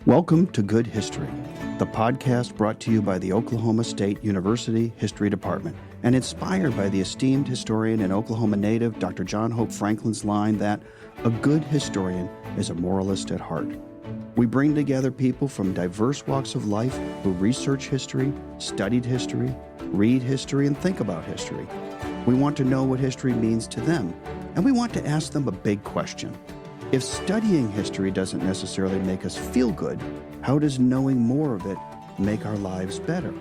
Welcome to Good History, the podcast brought to you by the Oklahoma State University History Department and inspired by the esteemed historian and Oklahoma native Dr. John Hope Franklin's line that a good historian is a moralist at heart. We bring together people from diverse walks of life who research history, studied history, read history, and think about history. We want to know what history means to them, and we want to ask them a big question. If studying history doesn't necessarily make us feel good, how does knowing more of it make our lives better?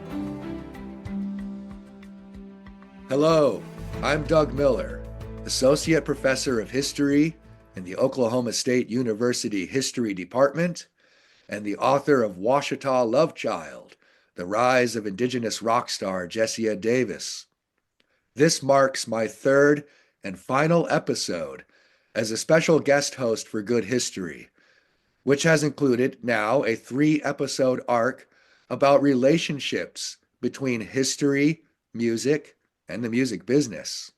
Hello, I'm Doug Miller, Associate Professor of History in the Oklahoma State University History Department and the author of Washita Love Child, The Rise of Indigenous Rock Star Jessia Davis. This marks my third and final episode as a special guest host for Good History, which has included now a 3-episode arc about relationships between history, music, and the music business.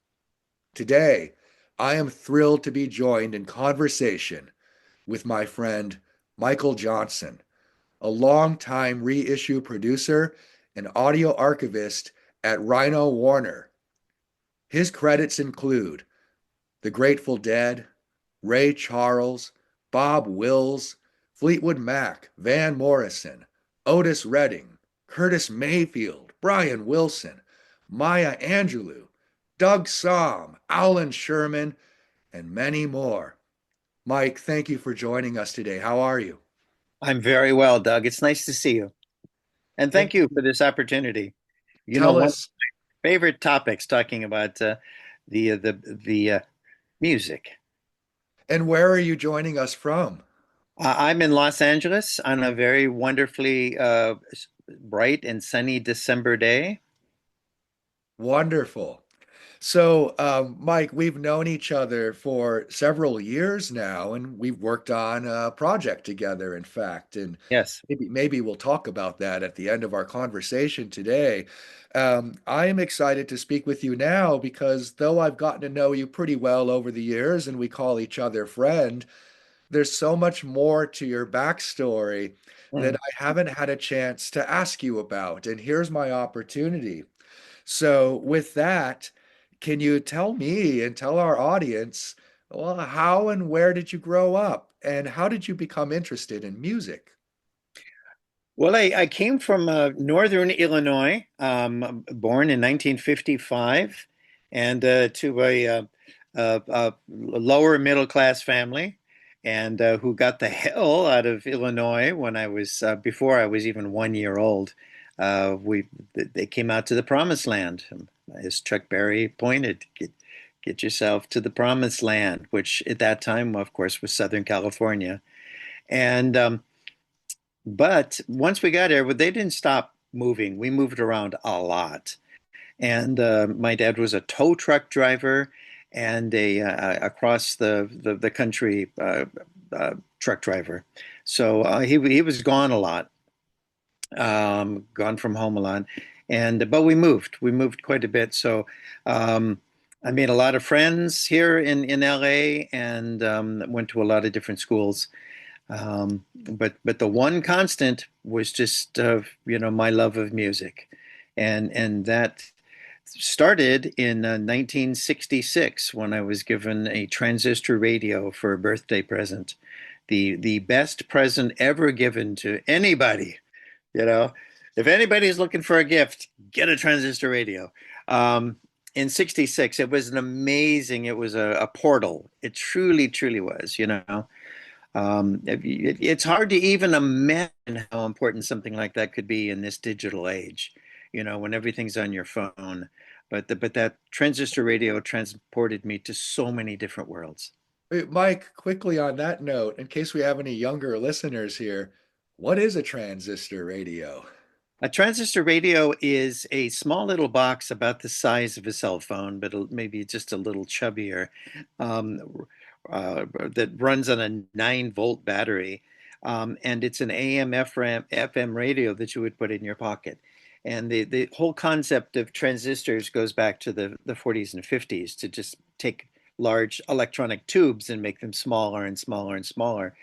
Today, I am thrilled to be joined in conversation with my friend Michael Johnson, a longtime reissue producer and audio archivist at Rhino-Warner. His credits include The Grateful Dead, Ray Charles, Bob Wills, Fleetwood Mac, Van Morrison, Otis Redding, Curtis Mayfield, Brian Wilson, Maya Angelou, Doug Somm, Alan Sherman, and many more. Mike, thank you for joining us today. How are you? I'm very well, Doug. It's nice to see you. And thank you for this opportunity. Tell One us. of my favorite topics, talking about the music. And where are you joining us from? I'm in Los Angeles on a very wonderfully bright and sunny December day. Wonderful. So, Mike, we've known each other for several years now, and we've worked on a project together, in fact. And Yes. maybe we'll talk about that at the end of our conversation today. I am excited to speak with you now because though I've gotten to know you pretty well over the years and we call each other friend, there's so much more to your backstory that I haven't had a chance to ask you about. And here's my opportunity. So, with that, can you tell me and tell our audience, well, how and where did you grow up? And how did you become interested in music? Well, I came from northern Illinois, born in 1955, and to a lower middle class family, and who got the hell out of Illinois when I was before I was even 1 year old. They came out to the promised land, as Chuck Berry pointed. Get yourself to the promised land, which at that time, of course, was Southern California, and but once we got there, they didn't stop moving. We moved around a lot. And my dad was a tow truck driver and a across the country truck driver. So he was gone a lot, gone from home a lot. But we moved. We moved quite a bit. So I made a lot of friends here in LA and went to a lot of different schools. But the one constant was just my love of music, and that started in 1966 when I was given a transistor radio for a birthday present, the best present ever given to anybody. If anybody's looking for a gift, get a transistor radio. In 66, it was it was a portal. It truly, truly was, It's hard to even imagine how important something like that could be in this digital age, when everything's on your phone. But that transistor radio transported me to so many different worlds. Mike, quickly on that note, in case we have any younger listeners here, what is a transistor radio? A transistor radio is a small little box about the size of a cell phone, but maybe just a little chubbier. That runs on a 9-volt battery. And it's an AM, FM radio that you would put in your pocket. And the whole concept of transistors goes back to the 40s and 50s to just take large electronic tubes and make them smaller and smaller and smaller.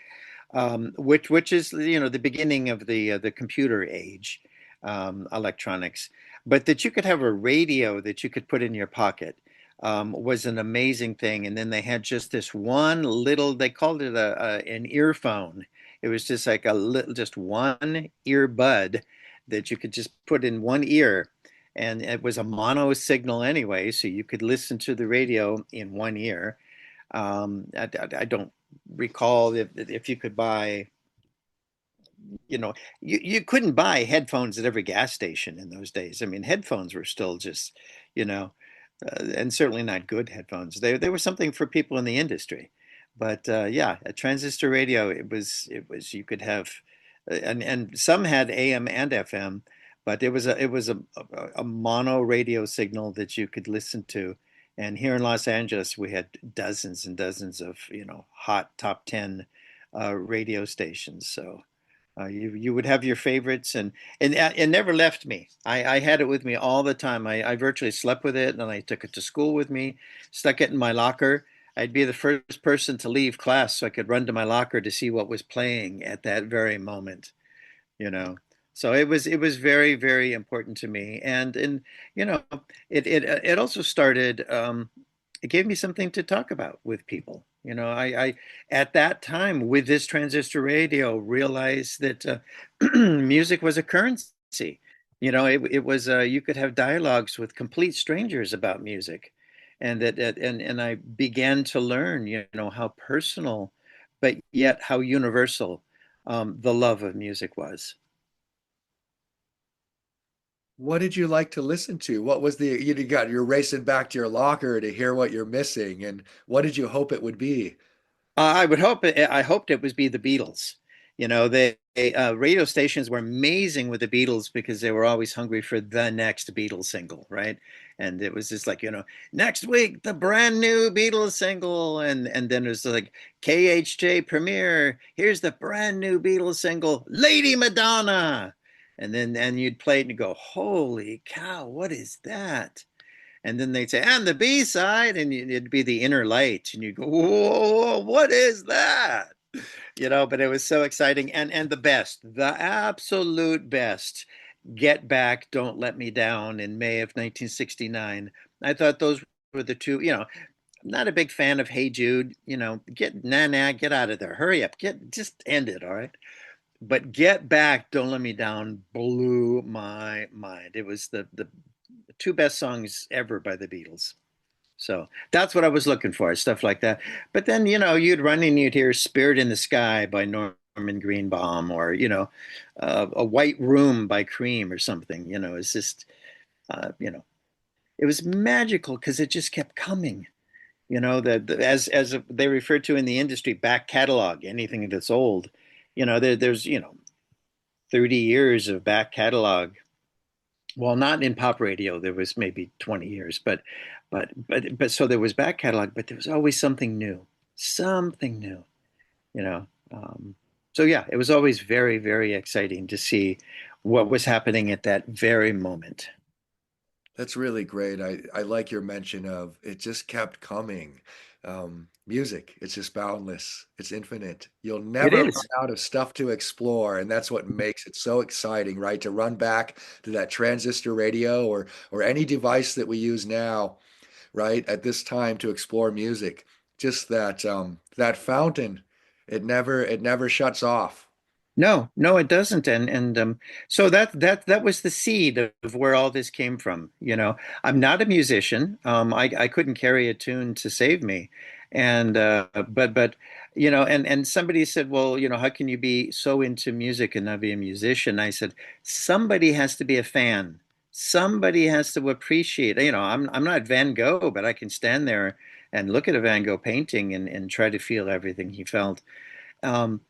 which is the beginning of the computer age, electronics. But that you could have a radio that you could put in your pocket was an amazing thing. And then they had just this one little, they called it an earphone. It was just like a little, just one earbud that you could just put in one ear. And it was a mono signal anyway, so you could listen to the radio in one ear. I don't recall if you could buy, you couldn't buy headphones at every gas station in those days. I mean, headphones were still just, you know, and certainly not good headphones. They were something for people in the industry. But yeah, a transistor radio, it was you could have, and some had AM and FM, but it was a mono radio signal that you could listen to. And here in Los Angeles, we had dozens and dozens of hot top 10 radio stations. So you would have your favorites, and it never left me. I had it with me all the time. I virtually slept with it, and I took it to school with me, stuck it in my locker. I'd be the first person to leave class so I could run to my locker to see what was playing at that very moment, you know. So it was very, very important to me, and you know it also started. It gave me something to talk about with people. I at that time with this transistor radio realized that music was a currency. It was you could have dialogues with complete strangers about music, and I began to learn how personal, but yet how universal the love of music was. What did you like to listen to? What was you're racing back to your locker to hear what you're missing, and what did you hope it would be? I hoped it would be the Beatles. Radio stations were amazing with the Beatles because they were always hungry for the next Beatles single, right? And it was just like, next week the brand new Beatles single, and then it was like KHJ premiere. Here's the brand new Beatles single, Lady Madonna, and you'd play it and you go, holy cow, what is that? And then they'd say, and the B side, and it'd be the Inner Light, and you'd go, whoa, what is that? But it was so exciting, and the absolute best, Get Back, Don't Let Me Down in May of 1969. I thought those were the two. I'm not a big fan of Hey Jude. Get out of there, hurry up, just end it, all right. But Get Back, Don't Let Me Down blew my mind. It was the two best songs ever by the Beatles. So that's what I was looking for, stuff like that. But then, you'd run and you'd hear Spirit in the Sky by Norman Greenbaum, or, A White Room by Cream or something. It's just, it was magical because it just kept coming. As they refer to in the industry, back catalog, anything that's old. There's 30 years of back catalog. Well, not in pop radio. There was maybe 20 years, but so there was back catalog, but there was always something new, you know. So yeah, it was always very, very exciting to see what was happening at that very moment. That's really great. I like your mention of it just kept coming. Music, it's just boundless. It's infinite. You'll It never run is. out of stuff to explore, and that's what makes it so exciting, right? To run back to that transistor radio or any device that we use now, right? At this time to explore music. Just that fountain, it never shuts off. No, no, it doesn't. And so that was the seed of where all this came from. I'm not a musician. I couldn't carry a tune to save me. And but and somebody said, well, how can you be so into music and not be a musician? I said, somebody has to be a fan. Somebody has to appreciate. I'm not Van Gogh, but I can stand there and look at a Van Gogh painting and try to feel everything he felt. Um,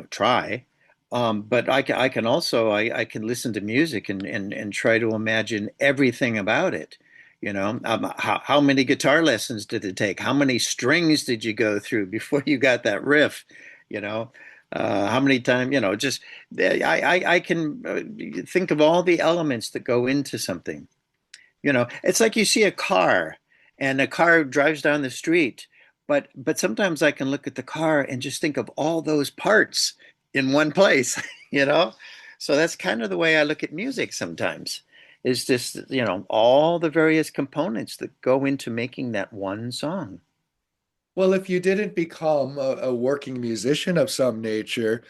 try. But I can also I can listen to music and try to imagine everything about it. How many guitar lessons did it take? How many strings did you go through before you got that riff? You know, how many times? Just I can think of all the elements that go into something. It's like you see a car, and a car drives down the street. but sometimes I can look at the car and just think of all those parts in one place, you know? So that's kind of the way I look at music sometimes. Is just, all the various components that go into making that one song. Well, if you didn't become a working musician of some nature,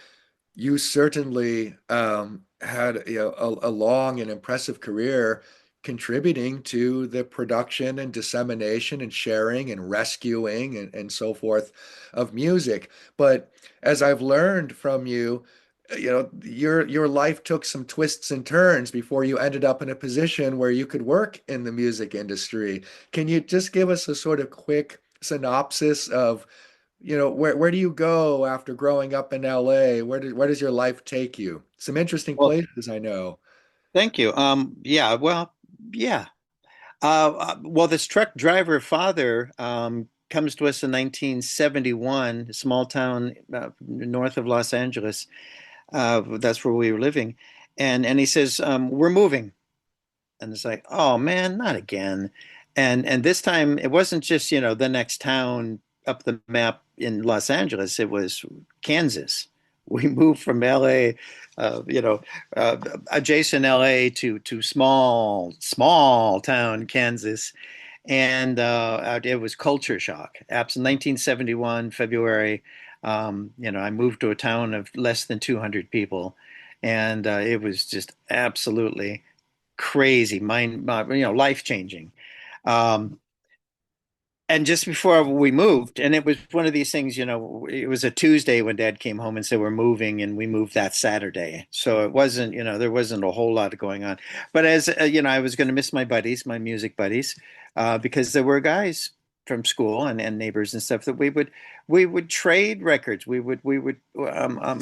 you certainly had a long and impressive career contributing to the production and dissemination and sharing and rescuing and so forth of music. But as I've learned from you, your life took some twists and turns before you ended up in a position where you could work in the music industry. Can you just give us a sort of quick synopsis of where do you go after growing up in LA? Where does your life take you? Some interesting Well, places, I know. thank you. Yeah, well, yeah. Well, this truck driver father comes to us in 1971, a small town north of Los Angeles. That's where we were living, and he says, "We're moving." And it's like, "Oh man, not again!" And this time it wasn't just the next town up the map in Los Angeles. It was Kansas. We moved from LA, you know, uh, adjacent LA to small town Kansas, and it was culture shock. Apps 1971 February. I moved to a town of less than 200 people, and it was just absolutely crazy, life changing. Um, and just before we moved, and it was one of these things, it was a Tuesday when Dad came home and said we're moving, and we moved that Saturday. So it wasn't, there wasn't a whole lot going on. But as I was going to miss my buddies, my music buddies, because there were guys from school and neighbors and stuff that we would trade records. We would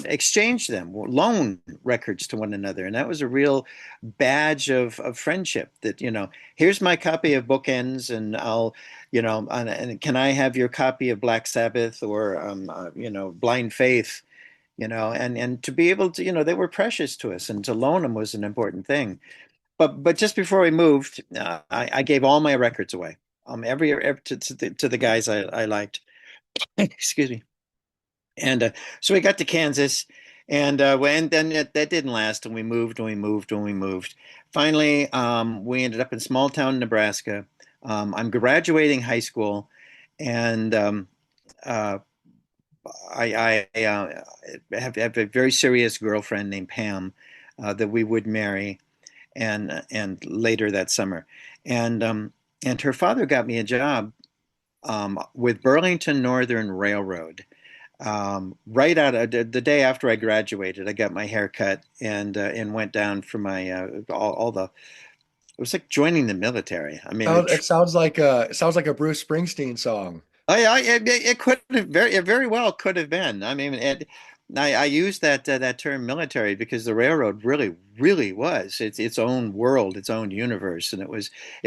exchange them, loan records to one another, and that was a real badge of friendship. That here's my copy of Bookends, and I'll and can I have your copy of Black Sabbath or Blind Faith, and to be able to, they were precious to us, and to loan them was an important thing. But just before we moved, I gave all my records away, every to the guys I liked. Excuse me. And so we got to Kansas, and then that didn't last, and we moved and we moved and we moved. Finally, we ended up in small town Nebraska. I'm graduating high school, and uh, I have a very serious girlfriend named Pam that we would marry, and later that summer, and her father got me a job with Burlington Northern Railroad. Right out of the day after I graduated, I got my hair cut and went down for my all the. It was like joining the military. I mean, It sounds like a Bruce Springsteen song. it could have it very well could have been. I mean, I use that term military because the railroad really was its own world, its own universe, and it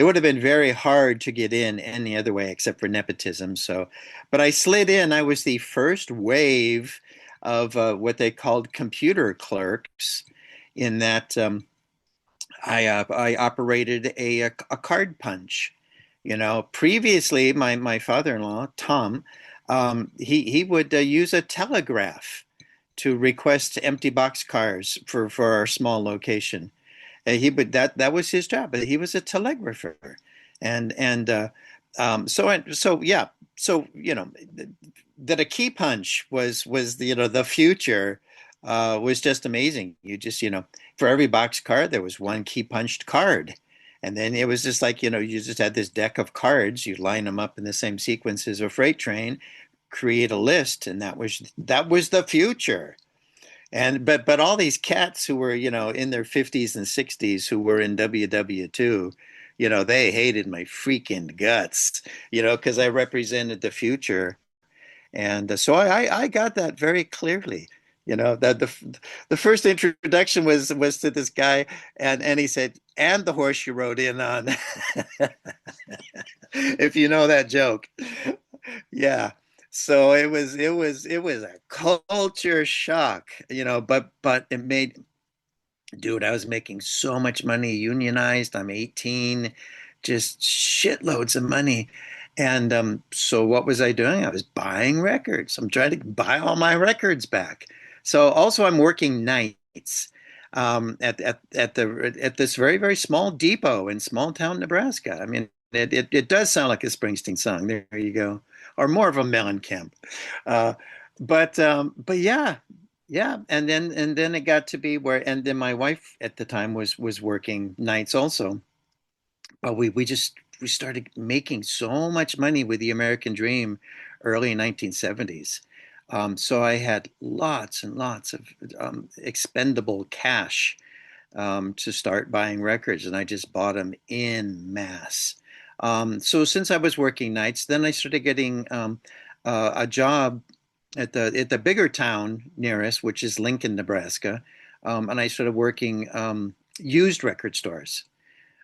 would have been very hard to get in any other way except for nepotism. So, but I slid in. I was the first wave of what they called computer clerks, in that I operated a card punch. Previously, my father-in-law, Tom, he would use a telegraph to request empty box cars for our small location. He would that was his job. But he was a telegrapher, and yeah. So that a key punch was the future was just amazing. You just for every box card there was one key punched card. And then it was just like, you just had this deck of cards, you line them up in the same sequence as a freight train, create a list, and that was the future. And but all these cats who were, in their 50s and 60s, who were in WW2, they hated my freaking guts, because I represented the future. And so I got that very clearly. That the first introduction was to this guy, and he said, "And the horse you rode in on," if you know that joke. Yeah. So it was a culture shock, but it made, dude, I was making so much money, unionized. I'm 18, just shitloads of money. And so what was I doing? I was buying records. I'm trying to buy all my records back. So also I'm working nights at this very, very small depot in small town Nebraska. I mean, it does sound like a Springsteen song. There you go. Or more of a Mellencamp. Uh, but yeah, yeah. And then it got to be where, and then my wife at the time was working nights also. But we started making so much money with the American Dream early 1970s. So I had lots and lots of expendable cash to start buying records, and I just bought them in mass. So since I was working nights, then I started getting a job at the bigger town near us, which is Lincoln, Nebraska, and I started working used record stores.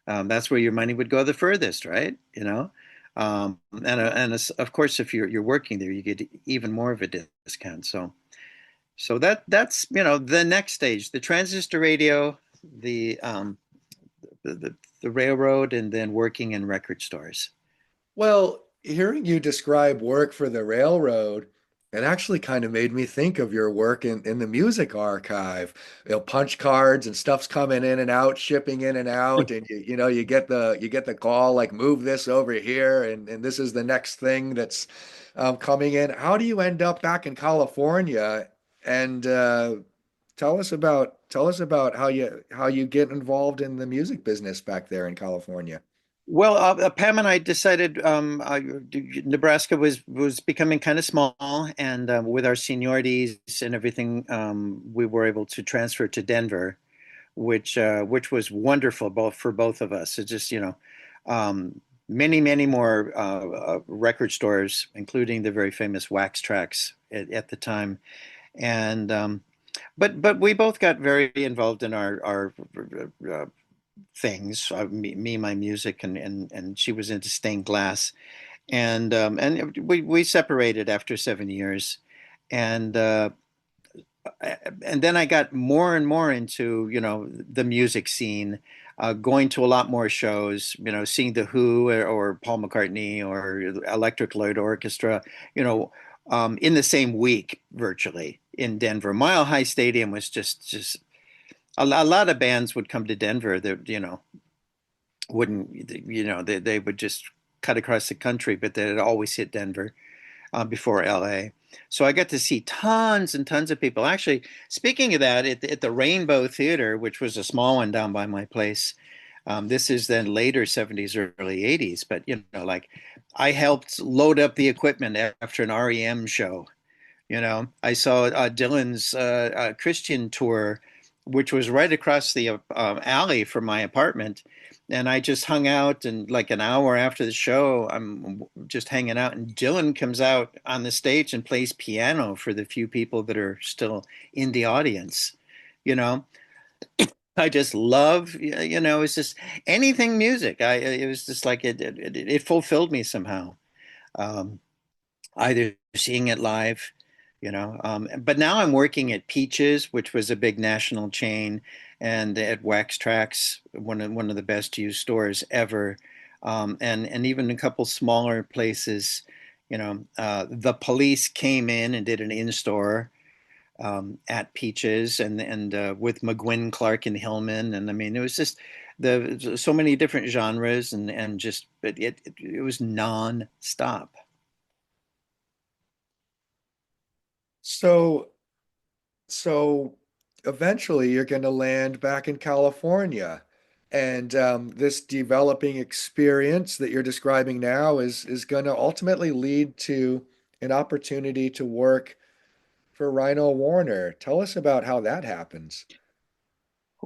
That's where your money would go the furthest, right? You know, of course, if you're working there, you get even more of a discount. So that's the next stage, the transistor radio, the the railroad, and then working in record stores. Well, hearing you describe work for the railroad, it actually kind of made me think of your work in the music archive. Punch cards and stuff's coming in and out, shipping in and out, and you get the call like move this over here, and this is the next thing that's coming in. How do you end up back in California? And tell us about how you get involved in the music business back there in California. Well, Pam and I decided Nebraska was becoming kind of small, and with our seniorities and everything, we were able to transfer to Denver, which was wonderful both for both of us. It just many more record stores, including the very famous Wax Trax at the time, and but we both got very involved in our things. My music, and she was into stained glass, and we separated after 7 years, and and then I got more and more into the music scene, going to a lot more shows, seeing the Who or Paul McCartney or Electric Light Orchestra, in the same week virtually in Denver. Mile High Stadium was just a lot of bands would come to Denver that wouldn't they would just cut across the country, but they'd always hit Denver before LA. So I got to see tons and tons of people. Actually, speaking of that, at the Rainbow Theater, which was a small one down by my place, this is then later 70s, early 80s, but like I helped load up the equipment after an REM show. I saw Dylan's Christian tour, which was right across the alley from my apartment. And I just hung out, and like an hour after the show, I'm just hanging out, and Dylan comes out on the stage and plays piano for the few people that are still in the audience. You know, I just love, it's just anything music. It was just like it fulfilled me somehow. Um, Either seeing it live, but now I'm working at Peaches, which was a big national chain, and at Wax Trax, one of the best used stores ever, and even a couple smaller places. The Police came in and did an in-store at Peaches, and with McGuinn, Clark, and Hillman, and I mean it was just the so many different genres, and just it was non-stop. So So eventually you're going to land back in California. And this developing experience that you're describing now is going to ultimately lead to an opportunity to work for Rhino Warner. Tell us about how that happens.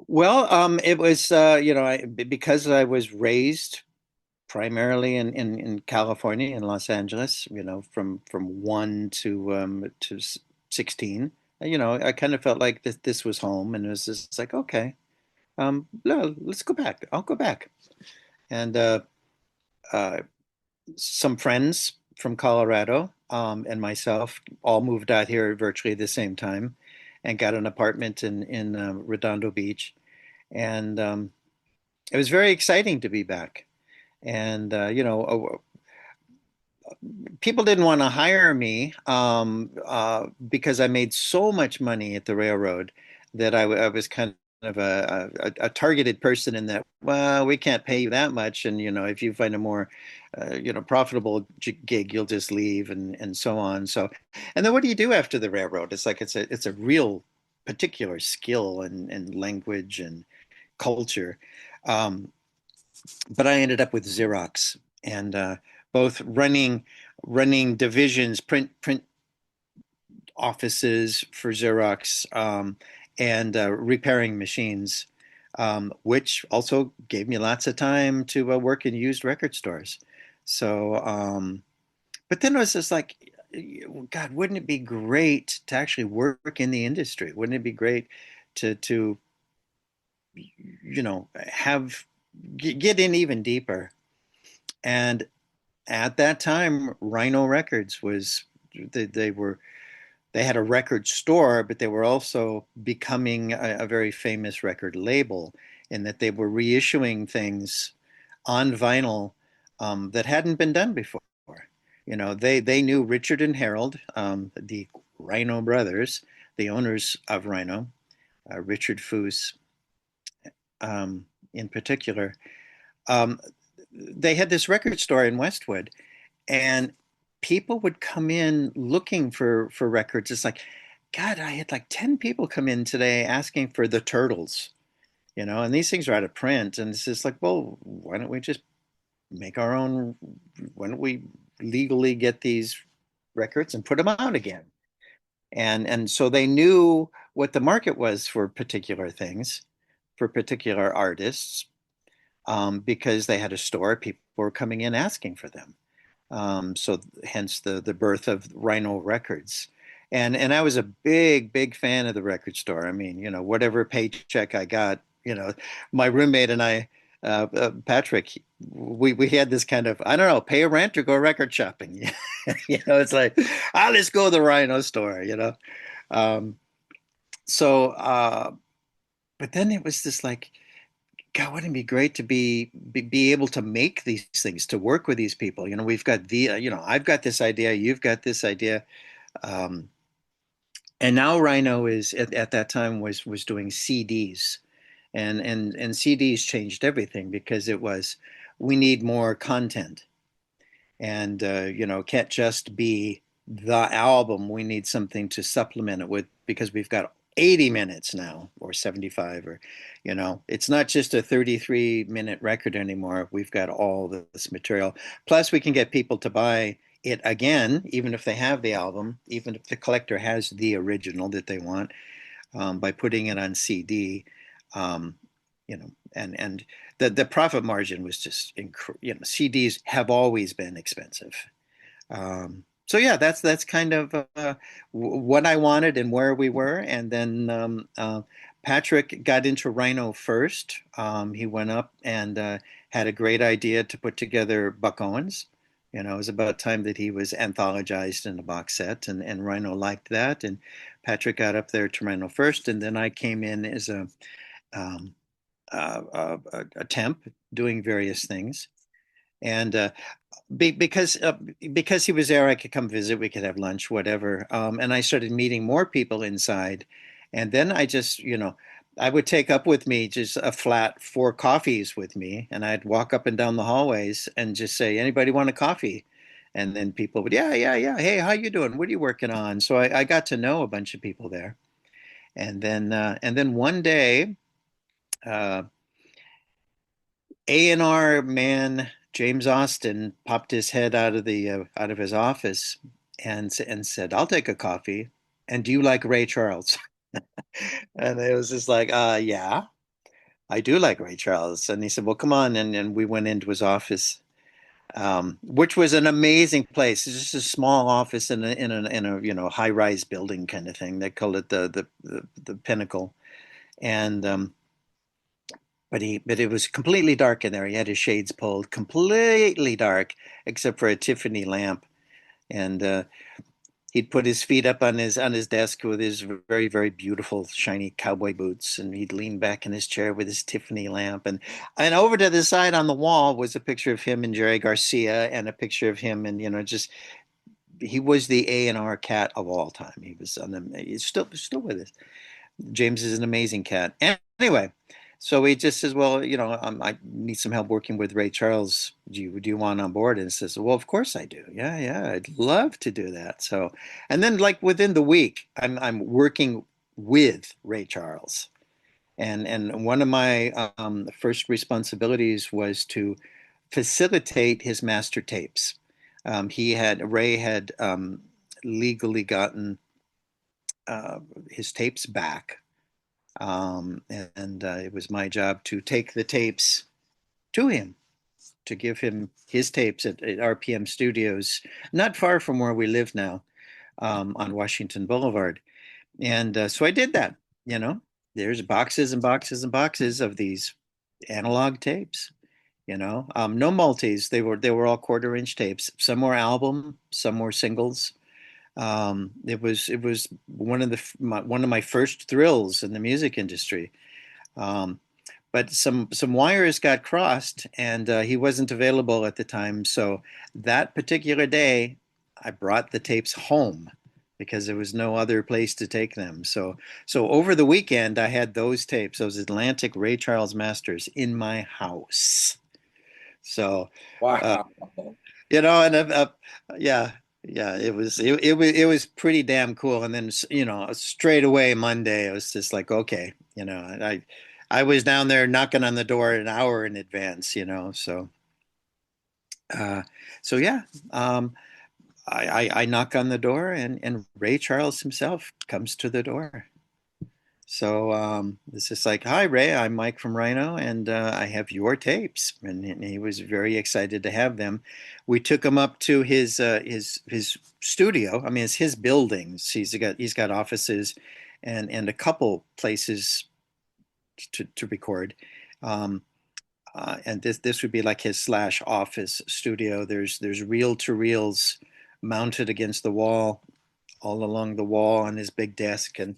Well, it was because I was raised primarily in California, in Los Angeles, from 1 to 16. I kind of felt like this was home, and it was just like, okay, no, let's go back. I'll go back. And uh, some friends from Colorado, and myself all moved out here at virtually the same time, and got an apartment in Redondo Beach, and it was very exciting to be back. And people didn't want to hire me because I made so much money at the railroad that I was kind of a targeted person in that, well, we can't pay you that much. And, if you find a more, profitable gig, you'll just leave and so on. So, and then what do you do after the railroad? It's like it's a real particular skill and language and culture. Um, but I ended up with Xerox and both running divisions, print offices for Xerox, and repairing machines, which also gave me lots of time to work in used record stores. So, but then I was just like, God, wouldn't it be great to actually work in the industry? Wouldn't it be great to have get in even deeper? And at that time, Rhino Records was they had a record store, but they were also becoming a very famous record label in that they were reissuing things on vinyl that hadn't been done before. They knew Richard and Harold, the Rhino brothers, the owners of Rhino, Richard Foos in particular. Um, they had this record store in Westwood, and people would come in looking for records. It's like, God, I had like 10 people come in today asking for the Turtles, and these things are out of print. And it's just like, well, why don't we just make our own? Why don't we legally get these records and put them out again? And so they knew what the market was for particular things, for particular artists, because they had a store. People were coming in asking for them. So hence the birth of Rhino Records. And I was a big fan of the record store. I mean, whatever paycheck I got, my roommate and I, Patrick, we had this kind of, I don't know, pay a rent or go record shopping. It's like, let's go to the Rhino store. Um, so, but then it was just like, God, wouldn't it be great to be able to make these things, to work with these people? We've got I've got this idea, you've got this idea, um, and now Rhino is at that time was doing CDs, and CDs changed everything because it was we need more content, and can't just be the album. We need something to supplement it with because we've got 80 minutes now or 75 or it's not just a 33-minute record anymore. We've got all this material, plus we can get people to buy it again even if they have the album, even if the collector has the original that they want, by putting it on CD. um, and the profit margin was just CDs have always been expensive. So yeah, that's kind of what I wanted and where we were. And then Patrick got into Rhino first. He went up and had a great idea to put together Buck Owens. It was about time that he was anthologized in a box set, and Rhino liked that. And Patrick got up there to Rhino first, and then I came in as um, a temp doing various things. And because he was there, I could come visit. We could have lunch, whatever. And I started meeting more people inside, and then I just, I would take up with me just a flat 4 coffees with me, and I'd walk up and down the hallways and just say, "Anybody want a coffee?" And then people would, yeah, yeah, yeah. Hey, how you doing? What are you working on? So I got to know a bunch of people there, and then one day, uh, A&R man James Austin popped his head out of his office and said, "I'll take a coffee. And do you like Ray Charles?" And it was just like, yeah, I do like Ray Charles." And he said, "Well, come on." And we went into his office, which was an amazing place. It's just a small office in a high-rise building kind of thing. They call it the Pinnacle. And but it was completely dark in there. He had his shades pulled, completely dark, except for a Tiffany lamp. And he'd put his feet up on his desk with his very, very beautiful shiny cowboy boots, and he'd lean back in his chair with his Tiffany lamp, and over to the side on the wall was a picture of him and Jerry Garcia, and a picture of him, and just he was the A&R cat of all time. He was he's still with us. James is an amazing cat. Anyway, so he just says, well, I need some help working with Ray Charles. Do you want on board? And he says, well, of course I do. Yeah, yeah, I'd love to do that. So, and then like within the week, I'm working with Ray Charles, and one of my first responsibilities was to facilitate his master tapes. Ray had legally gotten his tapes back. And it was my job to take the tapes to him, to give him his tapes at RPM Studios, not far from where we live now, on Washington Boulevard. And so I did that. There's boxes and boxes and boxes of these analog tapes. No multis. They were all quarter-inch tapes. Some were album, some were singles. It was one of my first thrills in the music industry. But some wires got crossed, and he wasn't available at the time. So that particular day, I brought the tapes home because there was no other place to take them. So over the weekend, I had those tapes, those Atlantic Ray Charles Masters, in my house. So, Wow. and yeah. Yeah, it was pretty damn cool. And then straight away Monday, I was just like, okay, I was down there knocking on the door an hour in advance, so yeah, I knock on the door, and Ray Charles himself comes to the door. So it's just like, hi, Ray, I'm Mike from Rhino, and I have your tapes. And he was very excited to have them. We took him up to his studio. I mean, it's his buildings. He's got offices and a couple places to record. And this would be like his / office studio. There's reel-to-reels mounted against the wall, all along the wall on his big desk, and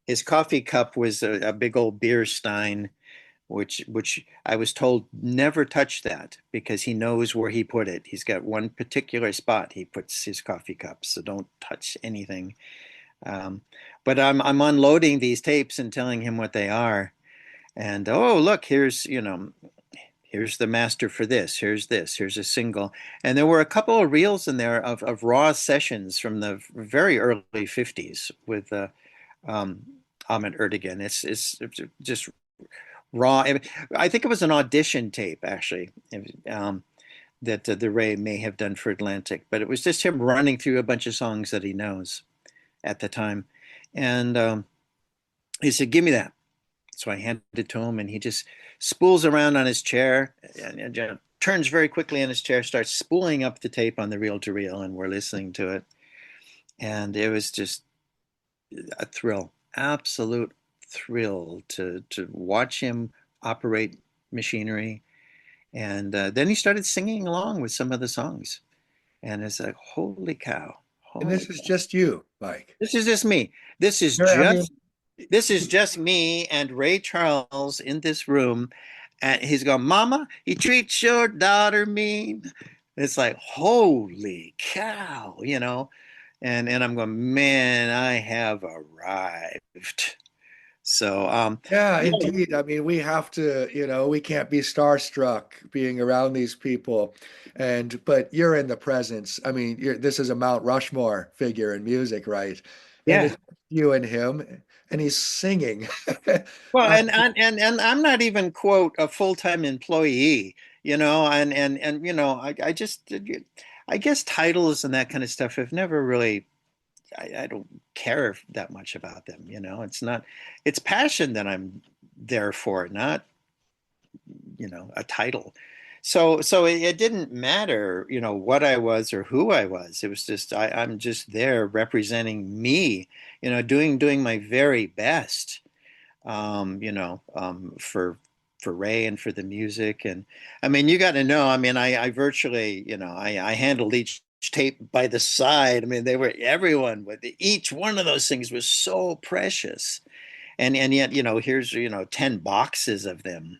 his coffee cup was a big old beer stein, which I was told never touch that because he knows where he put it. He's got one particular spot he puts his coffee cup, so don't touch anything. But I'm unloading these tapes and telling him what they are. And oh, look, here's the master for this. Here's a single. And there were a couple of reels in there of raw sessions from the very early 50s with Ahmet Ertegun. It's just raw. I think it was an audition tape, actually, that the Ray may have done for Atlantic. But it was just him running through a bunch of songs that he knows at the time. And he said, give me that. So I handed it to him, and he just spools around on his chair and turns very quickly on his chair, starts spooling up the tape on the reel-to-reel, and we're listening to it. And it was just a thrill, absolute thrill to watch him operate machinery. And then he started singing along with some of the songs. And it's like, holy cow. And this is just you, Mike. This is just me. This is just me and Ray Charles in this room. And he's going, Mama, he treats your daughter mean. It's like, holy cow, And I'm going, man, I have arrived. So yeah, indeed. I mean, we have to, we can't be starstruck being around these people. But you're in the presence. I mean, this is a Mount Rushmore figure in music, right? Yeah. And it's you and him, and he's singing. Well, and I'm not even, quote, a full-time employee, I guess titles and that kind of stuff have never really, I don't care that much about them. It's passion that I'm there for, not, a title. So it didn't matter, what I was or who I was. It was just, I'm just there representing me, doing my very best, for Ray and for the music. And I mean, you got to know, I mean, I virtually, I handled each tape by the side. I mean, they were everyone with each one of those things was so precious. And yet, here's, 10 boxes of them,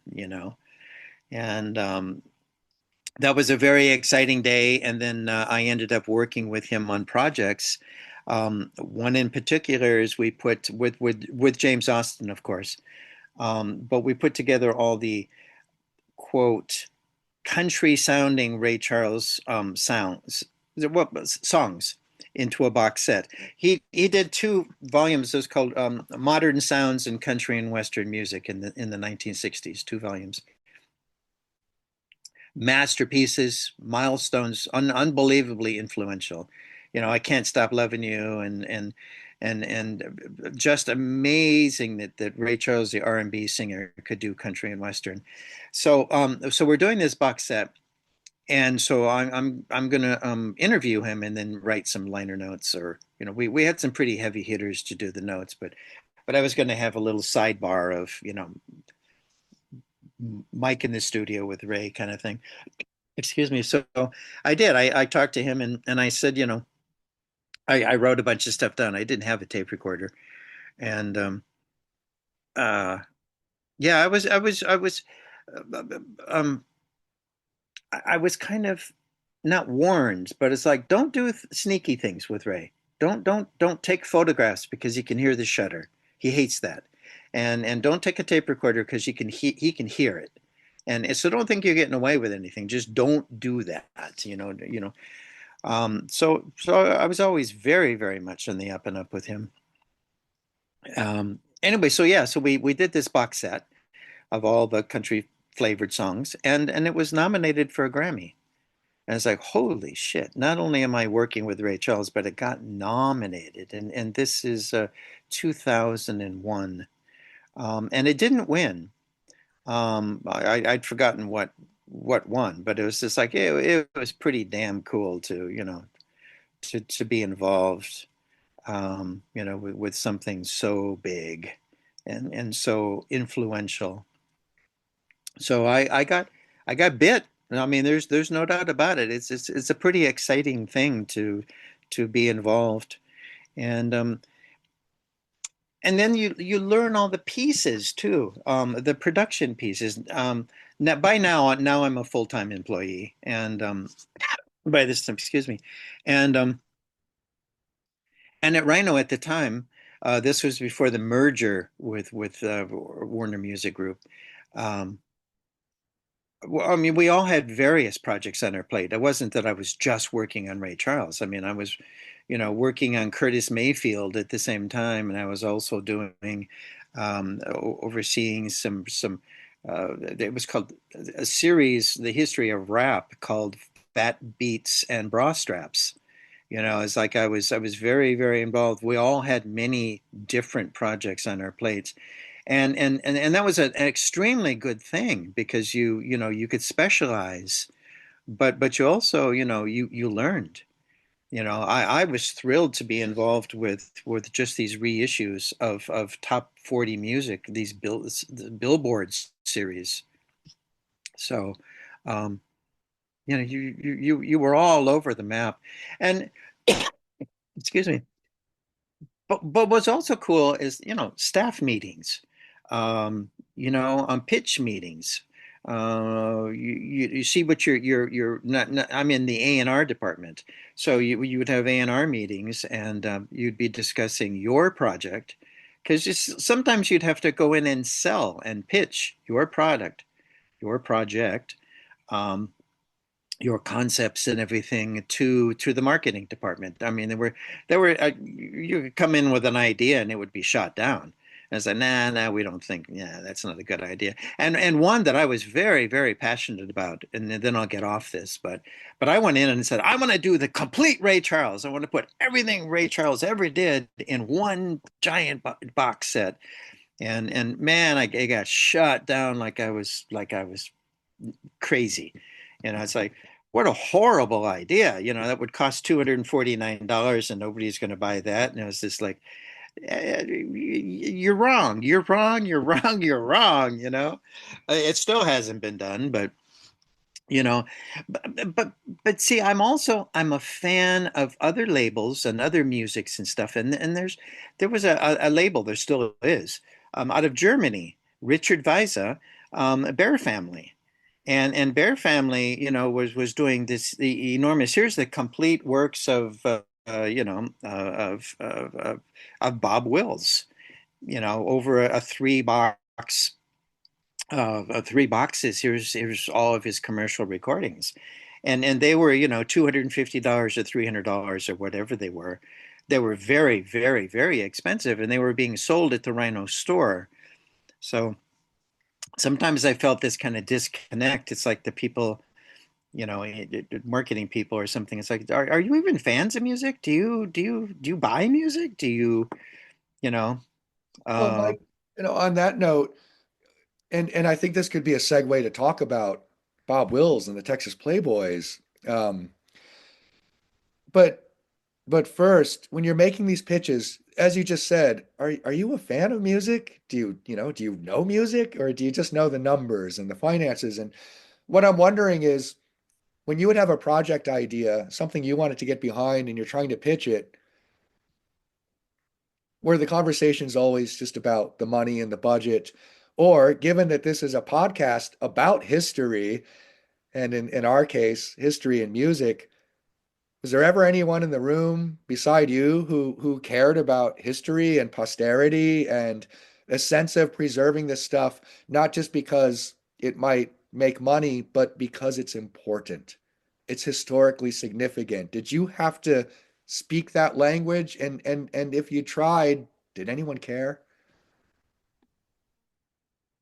and that was a very exciting day. And then I ended up working with him on projects. One in particular is we put with James Austin, of course, but we put together all the quote country sounding Ray Charles songs into a box set. He did 2 volumes. Those called Modern Sounds in Country and Western Music in the 1960s. 2 volumes. Masterpieces, milestones, unbelievably influential. I Can't Stop Loving You, and just amazing that Ray Charles, the R&B singer, could do country and western. So we're doing this box set, and so I'm gonna interview him and then write some liner notes, or we had some pretty heavy hitters to do the notes, but I was going to have a little sidebar of Mike in the studio with Ray kind of thing. Excuse me. So I did. I talked to him and I said, I wrote a bunch of stuff down. I didn't have a tape recorder, and uh, yeah, um, I was kind of not warned, but it's like, don't do sneaky things with Ray. Don't take photographs because you can hear the shutter. He hates that, and don't take a tape recorder because he can hear it. And so don't think you're getting away with anything. Just don't do that. So I was always very, very much on the up and up with him. Anyway, so yeah, so we did this box set of all the country flavored songs, and it was nominated for a Grammy. And it's like, holy shit! Not only am I working with Ray Charles, but it got nominated, and this is 2001, and it didn't win. I'd forgotten what won, but it was just like it was pretty damn cool to to be involved, with something so big and so influential. So I got bit. I mean, there's no doubt about it. It's a pretty exciting thing to be involved, and and then you learn all the pieces too, the production pieces. Now I'm a full-time employee, and by this time, excuse me, and and at Rhino at the time, this was before the merger with Warner Music Group. Um, well, I mean, we all had various projects on our plate. It wasn't that I was just working on Ray Charles. I mean, I was, working on Curtis Mayfield at the same time, and I was also doing, overseeing some. It was called a series, the history of rap, called Fat Beats and Bra Straps. It's like I was very, very involved. We all had many different projects on our plates, and that was an extremely good thing because you could specialize, but you also you learned. I was thrilled to be involved with just these reissues of top 40 music, these Billboard series. So you were all over the map, and excuse me. But what's also cool is staff meetings, on pitch meetings. You see what you're not. I'm in the A&R department, so you would have A&R meetings, and you'd be discussing your project, because sometimes you'd have to go in and sell and pitch your product, your project. Um, your concepts and everything to the marketing department. I mean, there were you could come in with an idea and it would be shot down. And I said, nah, we don't think, yeah, that's not a good idea. And one that I was very, very passionate about, and then I'll get off this, but I went in and said, I want to do the complete Ray Charles. I want to put everything Ray Charles ever did in one giant box set. And man, I got shot down like I was crazy. It's like, what a horrible idea. That would cost $249 and nobody's going to buy that. And it was just like, you're wrong. You're wrong. You're wrong. You're wrong. It still hasn't been done, but you know. But see, I'm a fan of other labels and other musics and stuff. And there was a label, there still is, out of Germany, Richard Weisse, Bear Family. And Bear Family, was doing this the enormous. Here's the complete works of of Bob Wills, over a three boxes. Here's all of his commercial recordings, and they were $250 or $300 or whatever they were. They were very, very, very expensive, and they were being sold at the Rhino store. So sometimes I felt this kind of disconnect. It's like the people, marketing people or something. It's like, are you even fans of music? Do you buy music? Do you, you know, Well, uh, Mike, on that note, and I think this could be a segue to talk about Bob Wills and the Texas Playboys. Um, but but first, when you're making these pitches, as you just said, are you a fan of music? Do you know music, or do you just know the numbers and the finances? And what I'm wondering is, when you would have a project idea, something you wanted to get behind, and you're trying to pitch it, where the conversation's always just about the money and the budget, or given that this is a podcast about history, and in our case, history and music, was there ever anyone in the room beside you who cared about history and posterity and a sense of preserving this stuff, not just because it might make money, but because it's important? It's historically significant. Did you have to speak that language? And if you tried, did anyone care?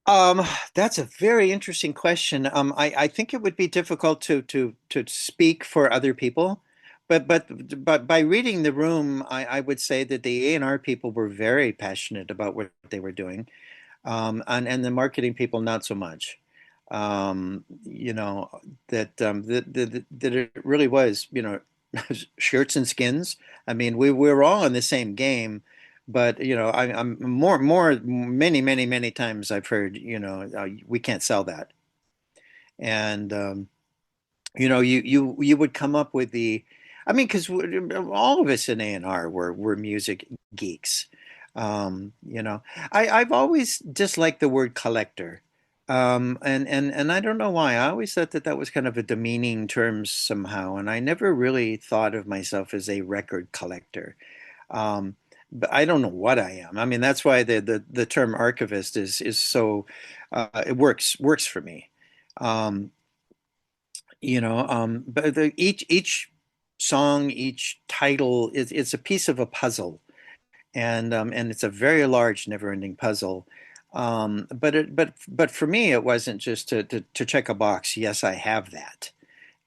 Um, that's a very interesting question. I think it would be difficult to speak for other people, but by reading the room, I would say that the A&R people were very passionate about what they were doing, and the marketing people not so much. That it really was, shirts and skins. I mean, we were all in the same game, but I'm many times I've heard, we can't sell that. And you would come up with I mean, because all of us in A&R were music geeks. I've always disliked the word collector. And I don't know why. I always thought that was kind of a demeaning term somehow, and I never really thought of myself as a record collector. But I don't know what I am. I mean, that's why the term archivist is so it works for me. Um, but each song, each title is a piece of a puzzle, and it's a very large, never-ending puzzle. But for me, it wasn't just to check a box. Yes, I have that.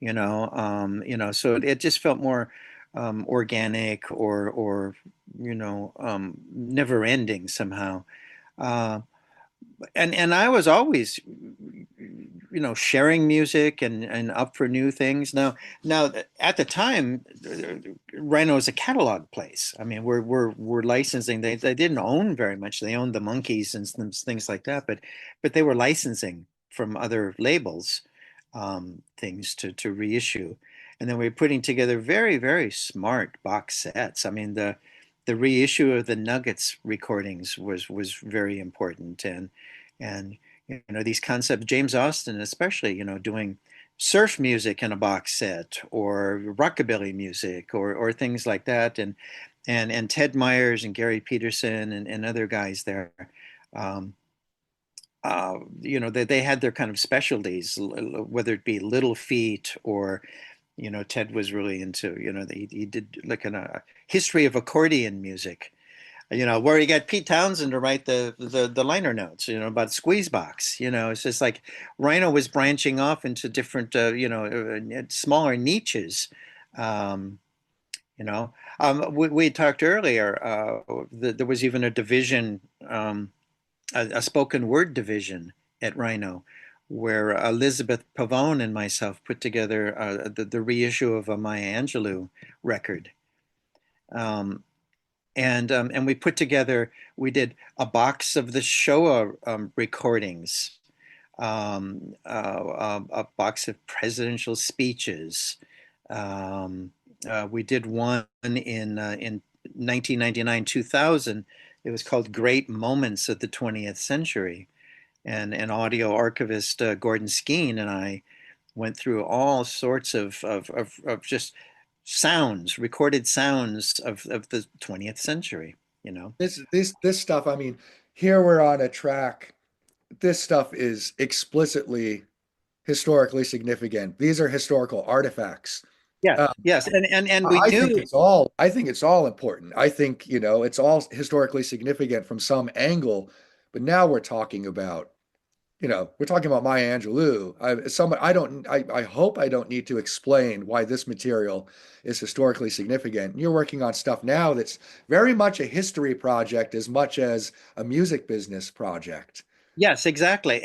So it just felt more organic or never-ending somehow. Uh, and I was always, sharing music and up for new things. Now at the time, Rhino is a catalog place. I mean, we're licensing. They didn't own very much. They owned the Monkees and things like that, but they were licensing from other labels, things to reissue. And then we were putting together very, very smart box sets. I mean, the reissue of the Nuggets recordings was very important, and these concepts, James Austin especially, doing surf music in a box set, or rockabilly music, or things like that, and Ted Myers and Gary Peterson and other guys there. Um, they had their kind of specialties, whether it be Little Feat, or Ted was really into, he did like a history of accordion music, where you got Pete Townsend to write the liner notes, about squeeze box. It's just like Rhino was branching off into different, smaller niches. Um, we talked earlier, there was even a division, a spoken word division at Rhino, where Elizabeth Pavone and myself put together the reissue of a Maya Angelou record. Um, and we did a box of the Shoah recordings, a box of presidential speeches. We did one in 1999, 2000. It was called Great Moments of the 20th Century. And audio archivist Gordon Skeen and I went through all sorts of just sounds, recorded sounds of the 20th century, you know. This stuff, I mean, here we're on a track. This stuff is explicitly historically significant. These are historical artifacts. Yes, Um, yes, and we knew. I think it's all important. I think, it's all historically significant from some angle, but now we're talking about Maya Angelou. I hope I don't need to explain why this material is historically significant. You're working on stuff now that's very much a history project as much as a music business project. Yes, exactly.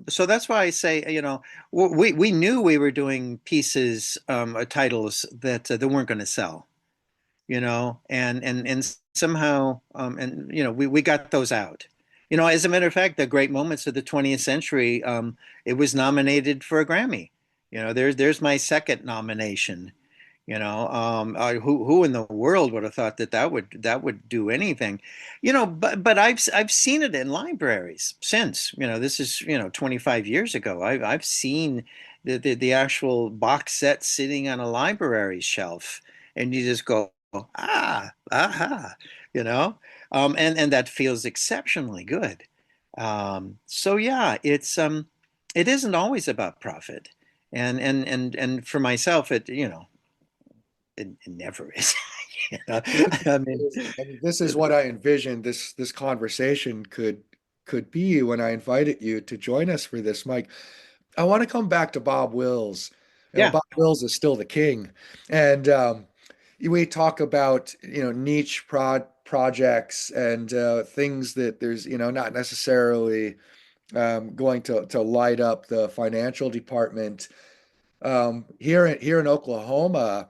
So that's why I say, we knew we were doing pieces, titles that weren't going to sell, and somehow, we got those out. As a matter of fact, the great moments of the 20th century, it was nominated for a Grammy. There's my second nomination. Who in the world would have thought that would do anything? But I've seen it in libraries since. This is 25 years ago. I've seen the actual box set sitting on a library shelf, and you just go, aha, and that feels exceptionally good. So yeah, it isn't always about profit, and for myself, it never is. I mean, This is what I envisioned this conversation could be when I invited you to join us for this, Mike. I want to come back to Bob Wills. yeah, Bob Wills is still the king, and we talk about niche projects and things that there's not necessarily going to light up the financial department. Here in Oklahoma.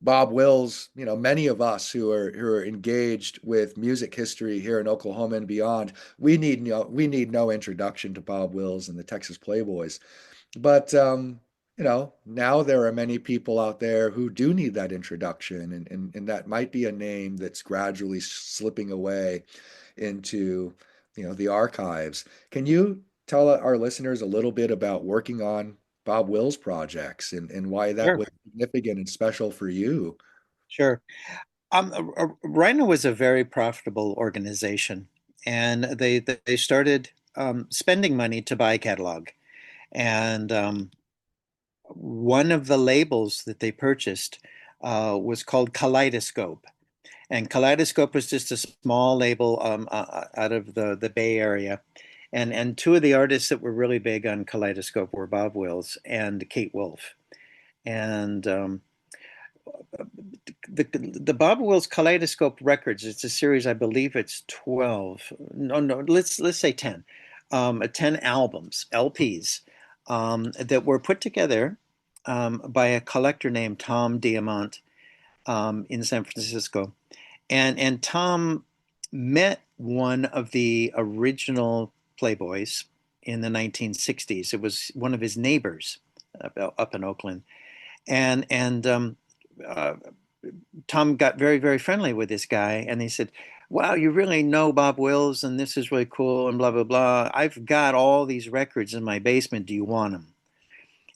Bob Wills, many of us who are engaged with music history here in Oklahoma and beyond, we need no introduction to Bob Wills and the Texas Playboys. But now there are many people out there who do need that introduction, and that might be a name that's gradually slipping away into the archives. Can you tell our listeners a little bit about working on Bob Wills projects and why that sure, was significant and special for you? sure. Rhino was a very profitable organization, and they started spending money to buy a catalog. And one of the labels that they purchased was called Kaleidoscope. And Kaleidoscope was just a small label out of the Bay Area. And two of the artists that were really big on Kaleidoscope were Bob Wills and Kate Wolf. And the Bob Wills Kaleidoscope Records, it's a series, I believe it's 12. No, let's say 10. 10 albums, LPs, that were put together by a collector named Tom Diamant in San Francisco. And Tom met one of the original Playboys in the 1960s. It was one of his neighbors up in Oakland. And Tom got very, very friendly with this guy. And he said, wow, you really know Bob Wills, and this is really cool, and blah, blah, blah. I've got all these records in my basement. Do you want them?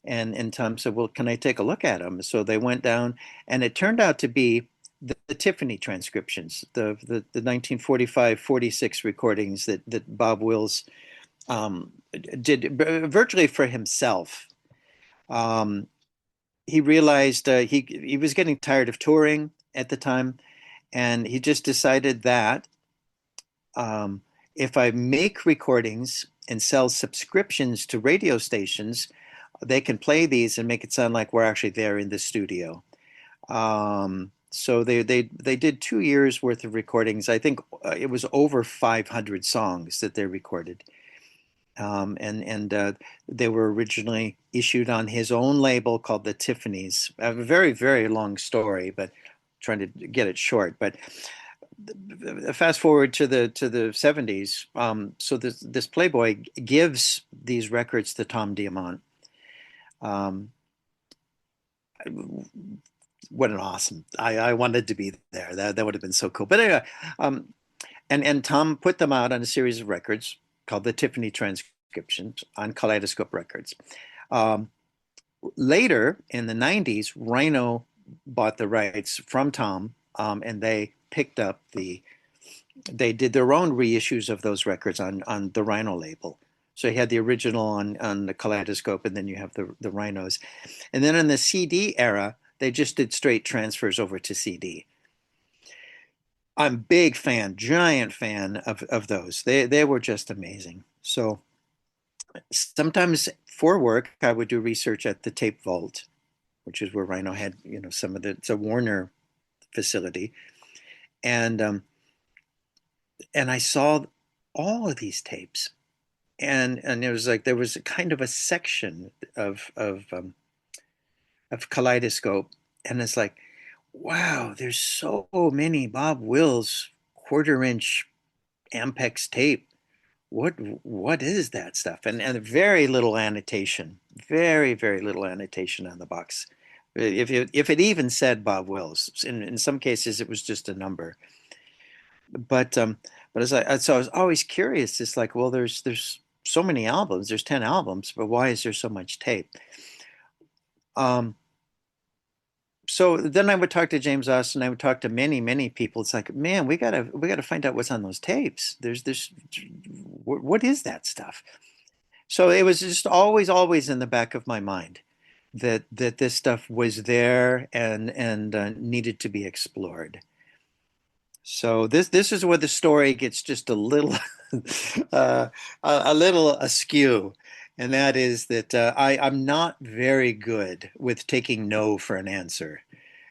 And Tom said, well, can I take a look at them? So they went down, and it turned out to be the Tiffany transcriptions, the 1945-46 recordings that Bob Wills did virtually for himself. He realized he was getting tired of touring at the time, and he just decided that if I make recordings and sell subscriptions to radio stations, they can play these and make it sound like we're actually there in the studio. So they did 2 years worth of recordings. I think it was over 500 songs that they recorded. And they were originally issued on his own label called the Tiffany's. I have a very, very long story, but trying to get it short. But fast forward to the 70s. So this Playboy gives these records to Tom Diamont. Um, what an awesome! I wanted to be there. That would have been so cool. But anyway, and Tom put them out on a series of records called the Tiffany Transcriptions on Kaleidoscope Records. Later in the 90s, Rhino bought the rights from Tom, and they picked up they did their own reissues of those records on the Rhino label. So you had the original on the Kaleidoscope, and then you have the Rhinos. And then in the CD era, they just did straight transfers over to CD. I'm big fan, giant fan of those. They were just amazing. So sometimes for work, I would do research at the Tape Vault, which is where Rhino had, some of it's a Warner facility. And I saw all of these tapes. And it was like there was a kind of a section of Kaleidoscope, and it's like, wow, there's so many Bob Wills quarter-inch Ampex tape. What is that stuff? And very little annotation, very little annotation on the box. If it even said Bob Wills, in some cases it was just a number. But as so I was always curious. It's like, well, there's so many albums. There's 10 albums, but why is there so much tape? So then I would talk to James Austin. I would talk to many people. It's like, man, we gotta find out what's on those tapes. There's this, what is that stuff? So it was just always in the back of my mind that this stuff was there and needed to be explored. So this is where the story gets just a little a little askew, and that is that I'm not very good with taking no for an answer.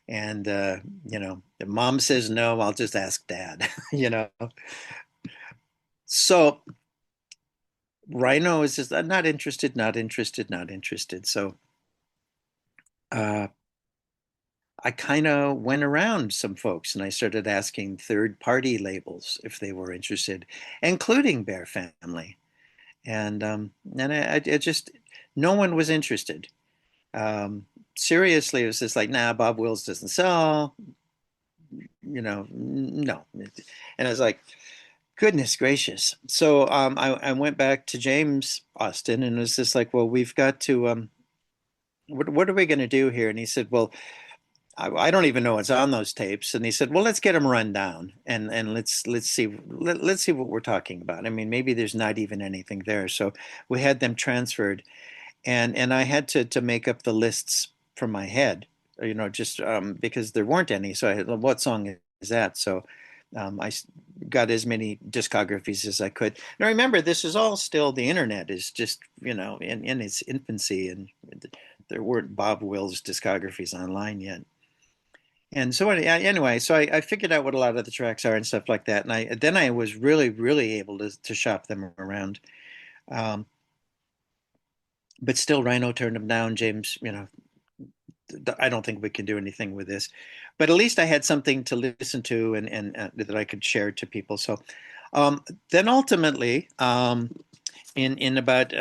And if mom says no, I'll just ask dad. So Rhino is just not interested, not interested, not interested. So I kind of went around some folks and I started asking third-party labels if they were interested, including Bear Family. And I just, no one was interested. Seriously, it was just like, nah, Bob Wills doesn't sell, no. And I was like, goodness gracious. So I went back to James Austin and it was just like, well, we've got to, what are we going to do here? And he said, well, I don't even know what's on those tapes. And he said, well, let's get them run down and let's see what we're talking about. I mean, maybe there's not even anything there. So we had them transferred and I had to make up the lists from my head, just because there weren't any. So I had, what song is that? So I got as many discographies as I could. Now remember, this is all still, the internet is just, in its infancy, and there weren't Bob Wills discographies online yet. And so anyway, so I figured out what a lot of the tracks are and stuff like that. And then I was really able to shop them around. But still, Rhino turned them down. James, I don't think we can do anything with this. But at least I had something to listen to and that I could share to people. So then ultimately, in about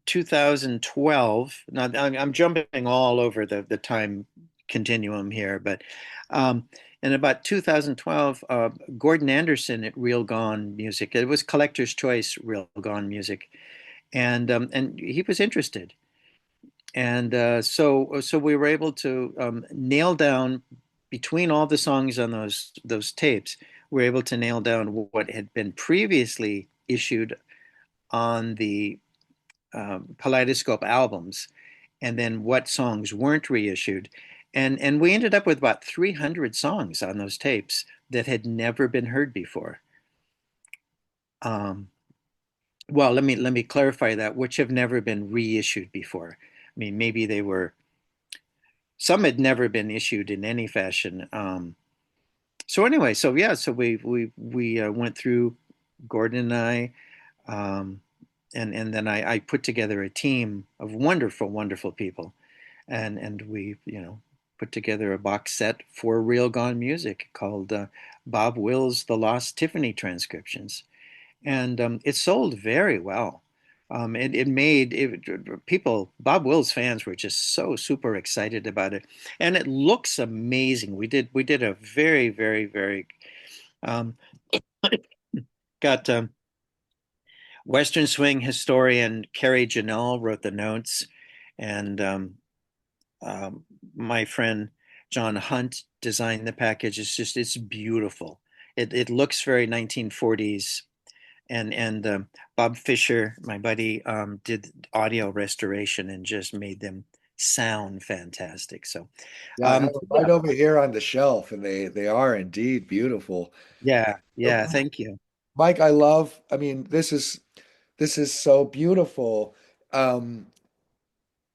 2012, now I'm jumping all over the time continuum here, but in about 2012, Gordon Anderson at Real Gone Music, it was Collector's Choice Real Gone Music, and he was interested, and so we were able to nail down, between all the songs on those tapes, we were able to nail down what had been previously issued on the Kaleidoscope albums, and then what songs weren't reissued. And we ended up with about 300 songs on those tapes that had never been heard before. Well, let me clarify that, which have never been reissued before. I mean, maybe some had never been issued in any fashion. So anyway, so yeah, so we went through, Gordon and I, and then I put together a team of wonderful people, and we put together a box set for Real Gone Music called Bob Wills' The Lost Tiffany Transcriptions. And it sold very well. It made people, Bob Wills fans were just so super excited about it. And it looks amazing. We did a very, very, very, um, got Western swing historian Carrie Janelle wrote the notes, and my friend John Hunt designed the package. It's beautiful. It looks very 1940s, and Bob Fisher, my buddy, did audio restoration and just made them sound fantastic. So, Yeah, I have it yeah, right over here on the shelf, and they are indeed beautiful. yeah, yeah. Thank you. Mike, I mean, this is so beautiful. Um,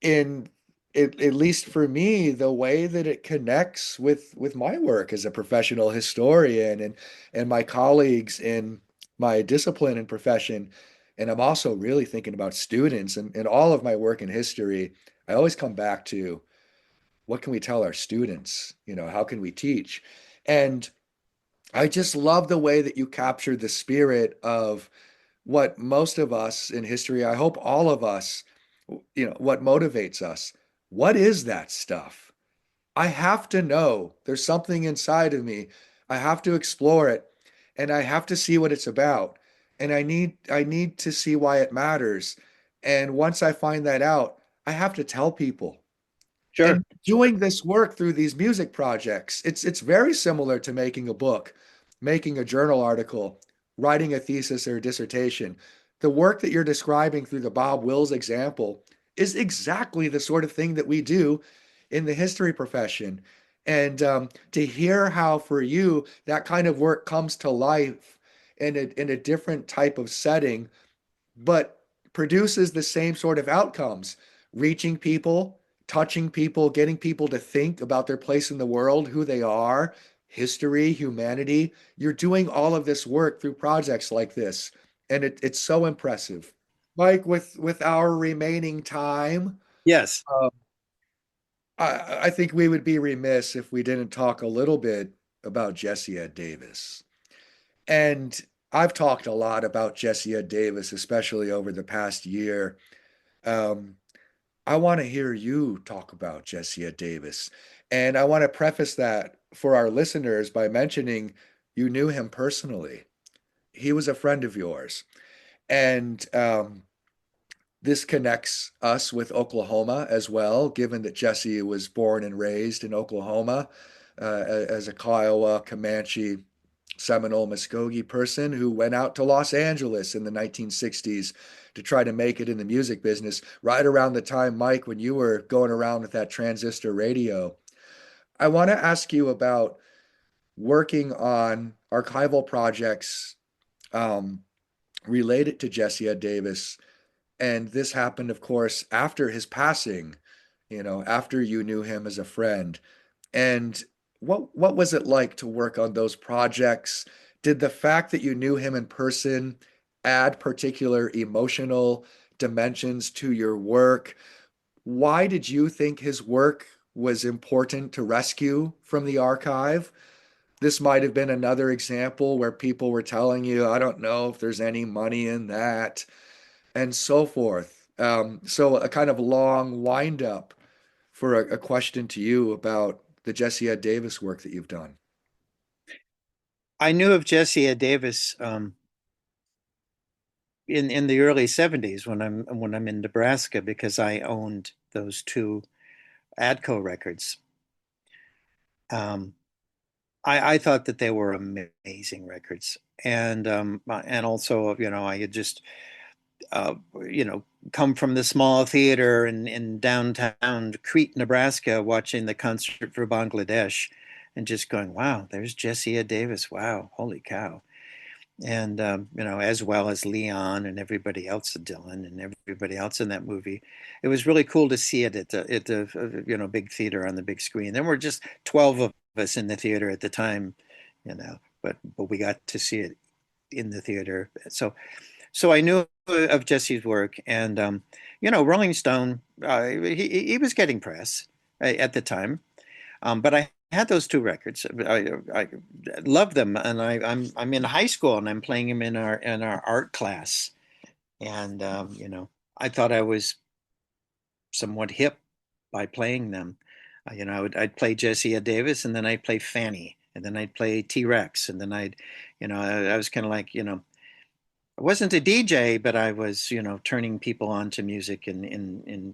in at least for me, the way that it connects with my work as a professional historian and my colleagues in my discipline and profession. And I'm also really thinking about students and all of my work in history. I always come back to what can we tell our students? How can we teach? And I just love the way that you captured the spirit of what most of us in history, I hope all of us, what motivates us. What is that stuff? I have to know. There's something inside of me. I have to explore it and I have to see what it's about. And I need to see why it matters. And once I find that out, I have to tell people. Sure. And doing this work through these music projects, it's very similar to making a book, making a journal article, writing a thesis or a dissertation. The work that you're describing through the Bob Wills example is exactly the sort of thing that we do in the history profession. And to hear how for you that kind of work comes to life in a different type of setting but produces the same sort of outcomes, reaching people, touching people, getting people to think about their place in the world, who they are, history, humanity. You're doing all of this work through projects like this, and it's so impressive. Mike, with our remaining time, Yes. uh, I think we would be remiss if we didn't talk a little bit about Jesse Ed Davis. And I've talked a lot about Jesse Ed Davis, especially over the past year. Um, I want to hear you talk about Jesse Ed Davis. And I want to preface that for our listeners by mentioning you knew him personally. He was a friend of yours. And this connects us with Oklahoma as well, given that Jesse was born and raised in Oklahoma as a Kiowa, Comanche, Seminole, Muskogee person who went out to Los Angeles in the 1960s to try to make it in the music business, right around the time, Mike, when you were going around with that transistor radio. I want to ask you about working on archival projects um, related to Jesse Ed Davis. And this happened, of course, after his passing, after you knew him as a friend. And what was it like to work on those projects? Did the fact that you knew him in person add particular emotional dimensions to your work? Why did you think his work was important to rescue from the archive? This might have been another example where people were telling you, I don't know if there's any money in that, and so forth. So a kind of long wind up for a question to you about the Jesse Ed Davis work that you've done. I knew of Jesse Ed Davis in the early 70s when I'm in Nebraska because I owned those two Adco records. Um, I thought that they were amazing records, and also I had just come from the small theater in downtown Crete, Nebraska, watching the concert for Bangladesh, and just going, wow, there's Jesse Ed Davis. Wow, holy cow. And as well as Leon and everybody else, Dylan and everybody else in that movie. It was really cool to see it at the big theater on the big screen. There were just 12 of us in the theater at the time, but we got to see it in the theater. So I knew of Jesse's work, and Rolling Stone, he was getting press at the time. But I had those two records. I love them, and I'm in high school and I'm playing them in our art class. And I thought I was somewhat hip by playing them. I'd play Jessie Davis, and then I'd play Fanny, and then I'd play T-Rex, and then I was kind of like, I wasn't a DJ, but I was, turning people on to music, and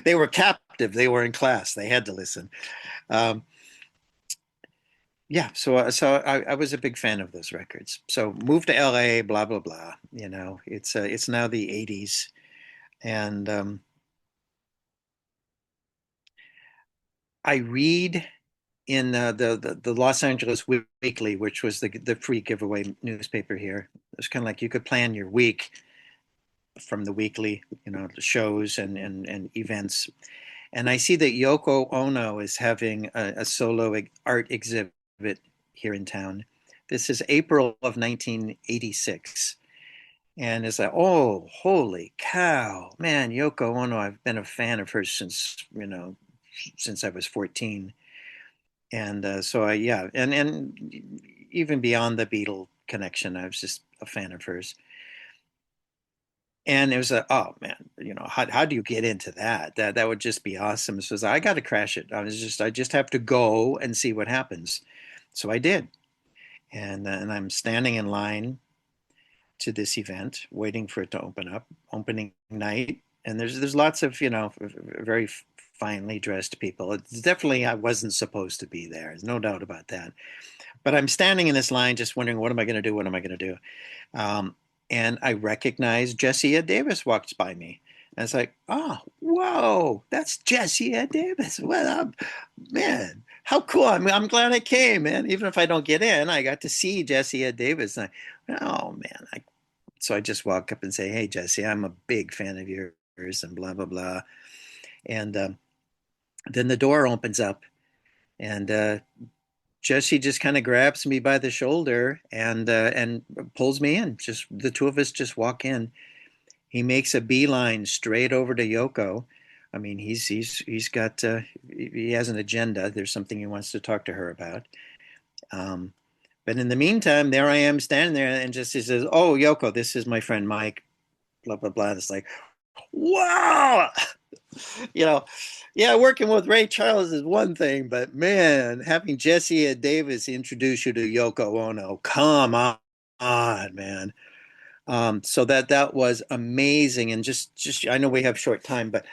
they were captive. They were in class. They had to listen. Um, yeah, so I was a big fan of those records. So moved to LA, blah blah blah. It's now the '80s, and I read in the Los Angeles Weekly, which was the free giveaway newspaper here. It was kind of like you could plan your week from the weekly, the shows and events. And I see that Yoko Ono is having a solo art exhibit here in town. This is April of 1986. And it's like, oh, holy cow, man, Yoko Ono, I've been a fan of hers since I was 14. And yeah, and even beyond the Beatle connection, I was just a fan of hers. And it was oh man, how do you get into that? That would just be awesome. So I got to crash it. I just have to go and see what happens. So I did, and I'm standing in line to this event, waiting for it to open up, opening night, and there's lots of very finely dressed people. It's definitely I wasn't supposed to be there. There's no doubt about that. But I'm standing in this line, just wondering, what am I going to do? What am I going to do? Um, and I recognized Jessie Davis walks by me. And it's like, oh, whoa, that's Jessie Davis. What up, man? How cool! I'm glad I came, man. Even if I don't get in, I got to see Jessie Davis. And oh man, so I just walk up and say, hey, Jessie, I'm a big fan of yours, and blah blah blah. And then the door opens up, and Jessie just kind of grabs me by the shoulder and pulls me in. Just the two of us just walk in. He makes a beeline straight over to Yoko. I mean, he's got he has an agenda. There's something he wants to talk to her about. Um, but in the meantime, there I am standing there, and just he says, "Oh, Yoko, this is my friend Mike." Blah blah blah. It's like, wow. you know, yeah, working with Ray Charles is one thing, but man, having Jessie Davis introduce you to Yoko Ono, come on, man. So that was amazing, and just I know we have short time, but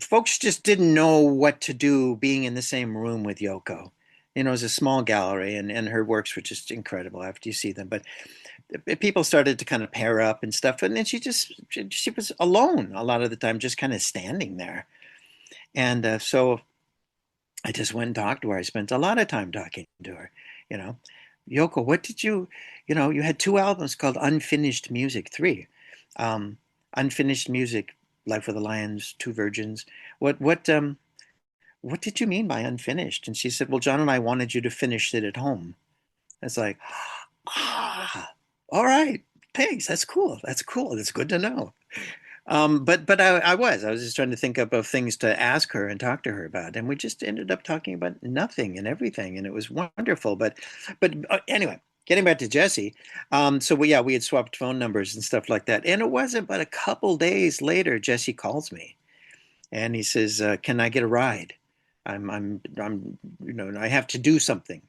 folks just didn't know what to do being in the same room with Yoko. It was a small gallery, and her works were just incredible after you see them. But people started to kind of pair up and stuff, and then she was alone a lot of the time, just kind of standing there. And so I just went and talked to her. I spent a lot of time talking to her. You know, Yoko, what did you had two albums called Unfinished Music, three, Unfinished Music, Life with the Lions, Two Virgins. What did you mean by unfinished? And she said, well, John and I wanted you to finish it at home. It's like, ah, all right, thanks. That's cool. That's cool. That's good to know. But I was just trying to think up of things to ask her and talk to her about, and we just ended up talking about nothing and everything, and it was wonderful. But anyway, getting back to Jessie, so we had swapped phone numbers and stuff like that, and it wasn't but a couple days later, Jessie calls me, and he says, "Can I get a ride? I'm I have to do something."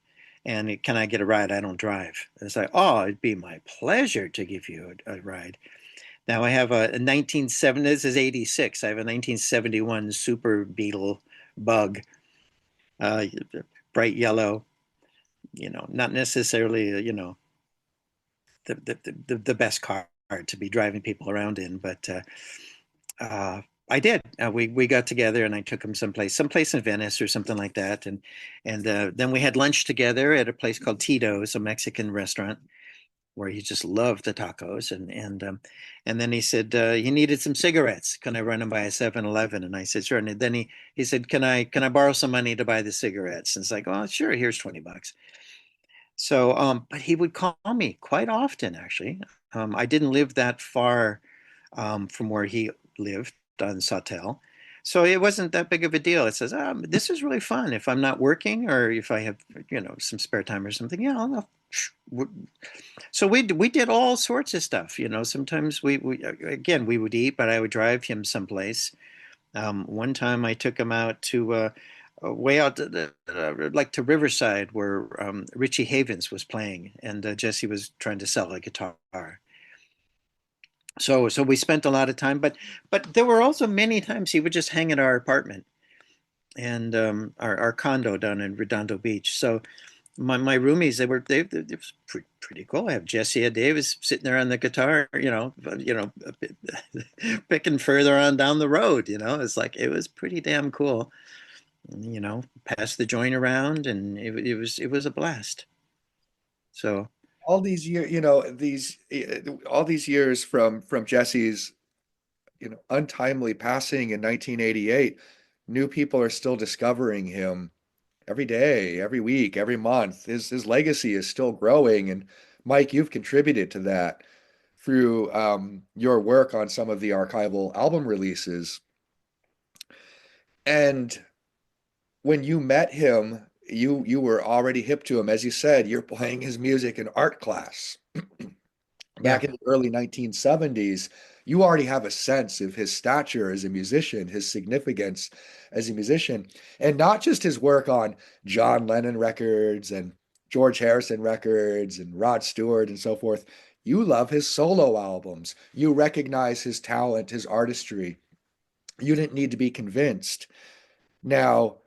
And can I get a ride? I don't drive. And it's like, oh, it'd be my pleasure to give you a ride. Now I have a 1970, this is 86. I have a 1971 Super Beetle Bug, uh, bright yellow, not necessarily, the best car to be driving people around in, but I did. We got together and I took him someplace in Venice or something like that, and then we had lunch together at a place called Tito's, a Mexican restaurant where he just loved the tacos, and then he said he needed some cigarettes. Can I run him by a 7-Eleven? And I said sure. And then he said, can I borrow some money to buy the cigarettes? And it's like, oh sure, here's $20. So but he would call me quite often actually. I didn't live that far from where he lived on Sawtell. So it wasn't that big of a deal. It says, this is really fun. If I'm not working or if I have, some spare time or something, yeah, so we did all sorts of stuff. Sometimes we again we would eat, but I would drive him someplace. One time I took him out to way out like to Riverside where Richie Havens was playing, and Jesse was trying to sell a guitar. So we spent a lot of time, but there were also many times he would just hang at our apartment and our condo down in Redondo Beach. So my roomies, it was pretty cool. I have Jesse Davis sitting there on the guitar, picking further on down the road. It's like it was pretty damn cool. Pass the joint around, and it was a blast. So All these years, all these years from Jesse's, untimely passing in 1988, new people are still discovering him every day, every week, every month. His legacy is still growing, and Mike, you've contributed to that through your work on some of the archival album releases. And when you met him, you were already hip to him. As you said, you're playing his music in art class yeah. back in the early 1970s. You already have a sense of his stature as a musician, his significance as a musician, and not just his work on John Lennon records and George Harrison records and Rod Stewart and so forth. You love his solo albums. You recognize his talent, his artistry. You didn't need to be convinced. Now,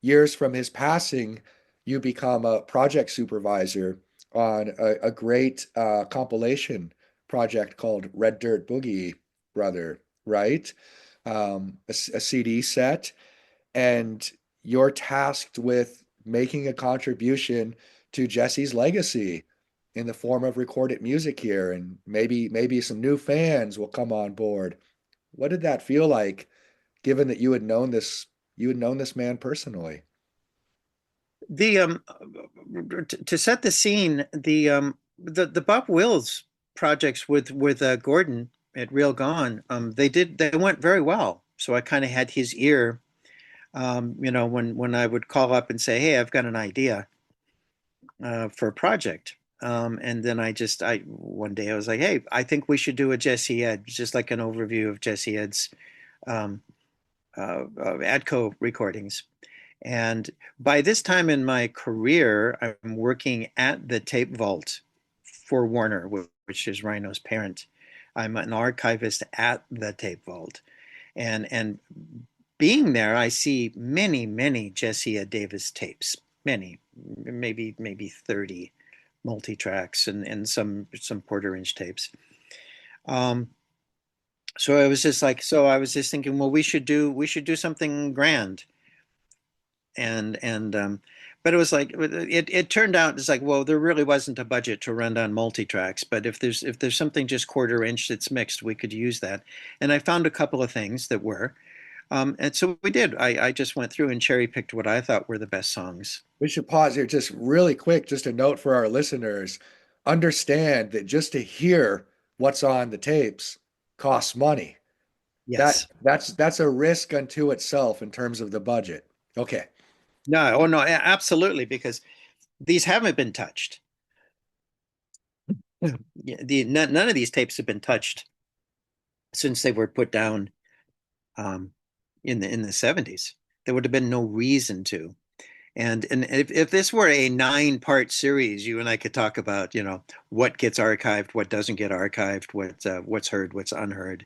years from his passing, you become a project supervisor on a great compilation project called Red Dirt Boogie, brother, right? A CD set. And you're tasked with making a contribution to Jesse's legacy in the form of recorded music here. And maybe some new fans will come on board. What did that feel like, given that you had known this man personally? The to set the scene, the Bob Wills projects with Gordon at Real Gone, they went very well. So I kind of had his ear, when I would call up and say, "Hey, I've got an idea for a project," and then I one day I was like, "Hey, I think we should do a Jesse Ed, just like an overview of Jesse Ed's um, Adco recordings." And by this time in my career, I'm working at the tape vault for Warner, which is Rhino's parent. I'm an archivist at the tape vault. And being there, I see many, many Jesse Davis tapes, many, maybe 30 multi-tracks and some quarter inch tapes. Um, so I was just thinking, well, we should do something grand and but it was like it turned out it's like, well, there really wasn't a budget to run down multi-tracks, but if there's something just quarter inch that's mixed, we could use that. And I found a couple of things that were and so we did. I just went through and cherry picked what I thought were the best songs. We should pause here just really quick, just a note for our listeners. Understand that just to hear what's on the tapes costs money. That Yes. that's a risk unto itself in terms of the budget. Okay. No, oh no, absolutely, because these haven't been touched. Yeah, none of these tapes have been touched since they were put down um, in the 70s. There would have been no reason to. And if this were a 9-part series, you and I could talk about, what gets archived, what doesn't get archived, what's heard, what's unheard.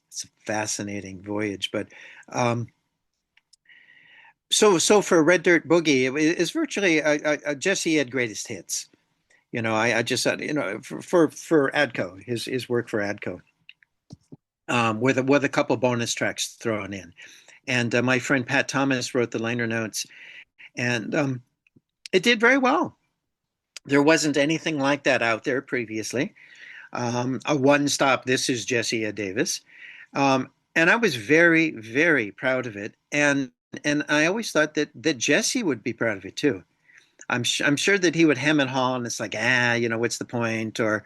It's a fascinating voyage. But so for Red Dirt Boogie, it's virtually a Jesse Ed greatest hits. I just said, for Adco, his work for Adco, with a couple bonus tracks thrown in. And my friend Pat Thomas wrote the liner notes, and it did very well. There wasn't anything like that out there previously. A one-stop, this is Jesse Ed Davis. And I was very, very proud of it. And I always thought that Jesse would be proud of it too. I'm sure that he would hem and haw, and it's like, what's the point? Or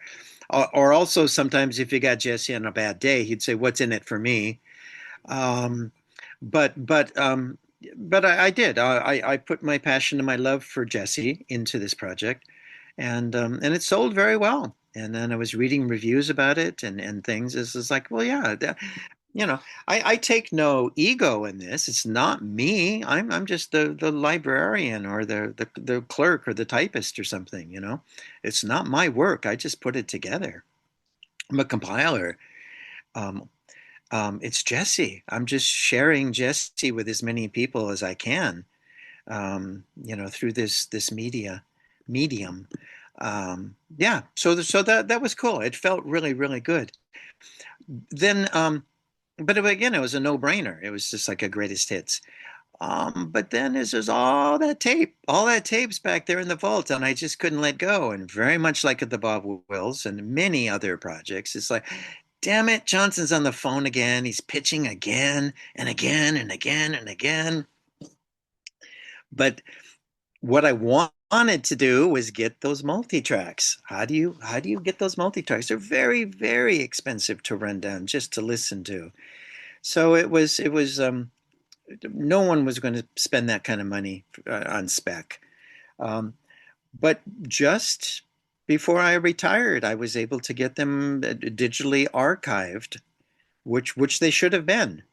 also sometimes if you got Jesse on a bad day, he'd say, "What's in it for me?" Um, but I did. I put my passion and my love for Jesse into this project, and it sold very well. And then I was reading reviews about it and things. It's like, well, yeah, you know, I take no ego in this. It's not me. I'm just the librarian or the clerk or the typist or something, you know. It's not my work. I just put it together. I'm a compiler. Um, it's Jesse. I'm just sharing Jesse with as many people as I can, you know, through this medium. Yeah, so that was cool. It felt really, really good. Then, but again, it was a no-brainer. It was just like a greatest hits. But then there's just all that tape's back there in the vault, and I just couldn't let go. And very much like at the Bob Wills and many other projects, it's like, damn it, Johnson's on the phone again. He's pitching again and again and again and again. But what I wanted to do was get those multi-tracks. How do you get those multi-tracks? They're very, very expensive to run down just to listen to. So it was no one was going to spend that kind of money on spec. Um, but just before I retired, I was able to get them digitally archived, which they should have been.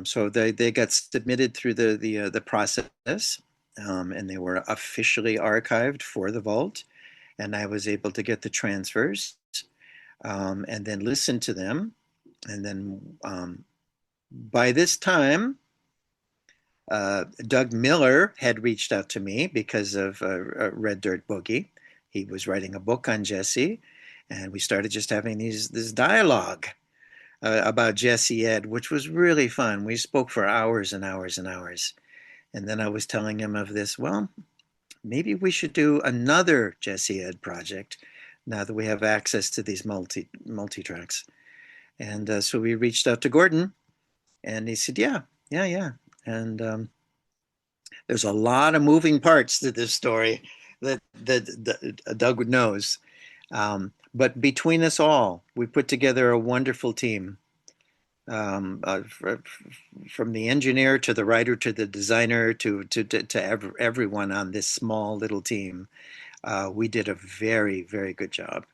So they got submitted through the process, and they were officially archived for the vault. And I was able to get the transfers, and then listen to them. And then by this time, Doug Miller had reached out to me because of Red Dirt Boogie. He was writing a book on Jesse, and we started just having this dialogue about Jesse Ed, which was really fun. We spoke for hours and hours and hours. And then I was telling him of this, well, maybe we should do another Jesse Ed project now that we have access to these multi tracks. And so we reached out to Gordon, and he said, yeah, yeah, yeah. And there's a lot of moving parts to this story that Doug knows. But between us all, we put together a wonderful team. From the engineer to the writer to the designer to everyone on this small little team, we did a very, very good job.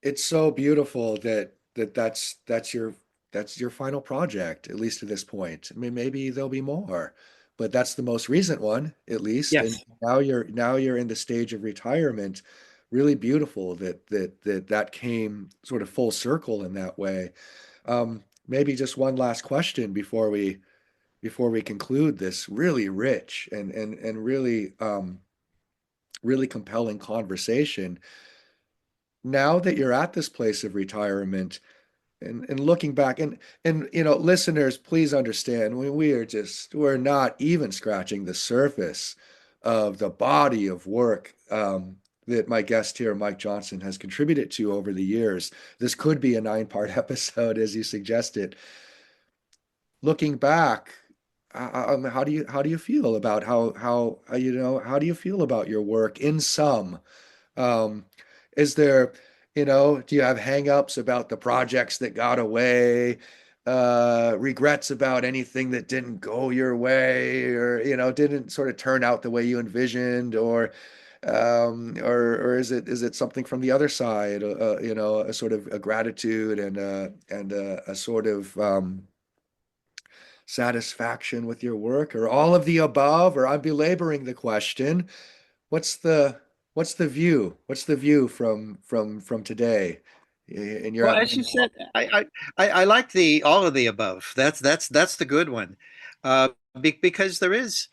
It's so beautiful that's your final project, at least to this point. I mean, maybe there'll be more, but that's the most recent one, at least. And Yes. now you're in the stage of retirement. Really beautiful that came sort of full circle in that way. Maybe just one last question before we conclude this really rich and really compelling conversation. Now that you're at this place of retirement, and looking back, and listeners, please understand, we're not even scratching the surface of the body of work that my guest here, Mike Johnson, has contributed to over the years. This could be a 9-part episode, as you suggested. Looking back, how do you feel about how do you feel about your work in sum? Um, is there, do you have hangups about the projects that got away? Regrets about anything that didn't go your way, or didn't sort of turn out the way you envisioned, or is it something from the other side? A sort of a gratitude and a sort of satisfaction with your work, or all of the above? Or I'm belaboring the question. What's the what's the view? What's the view from today? And you're Well, at as you said, I like the all of the above. That's the good one, because there is,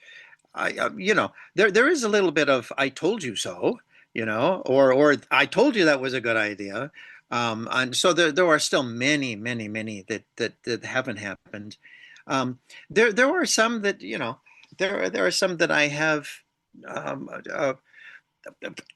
there is a little bit of "I told you so," or "I told you that was a good idea," and so there are still many, many, many that haven't happened. There are some that there are some that I have. Um, uh,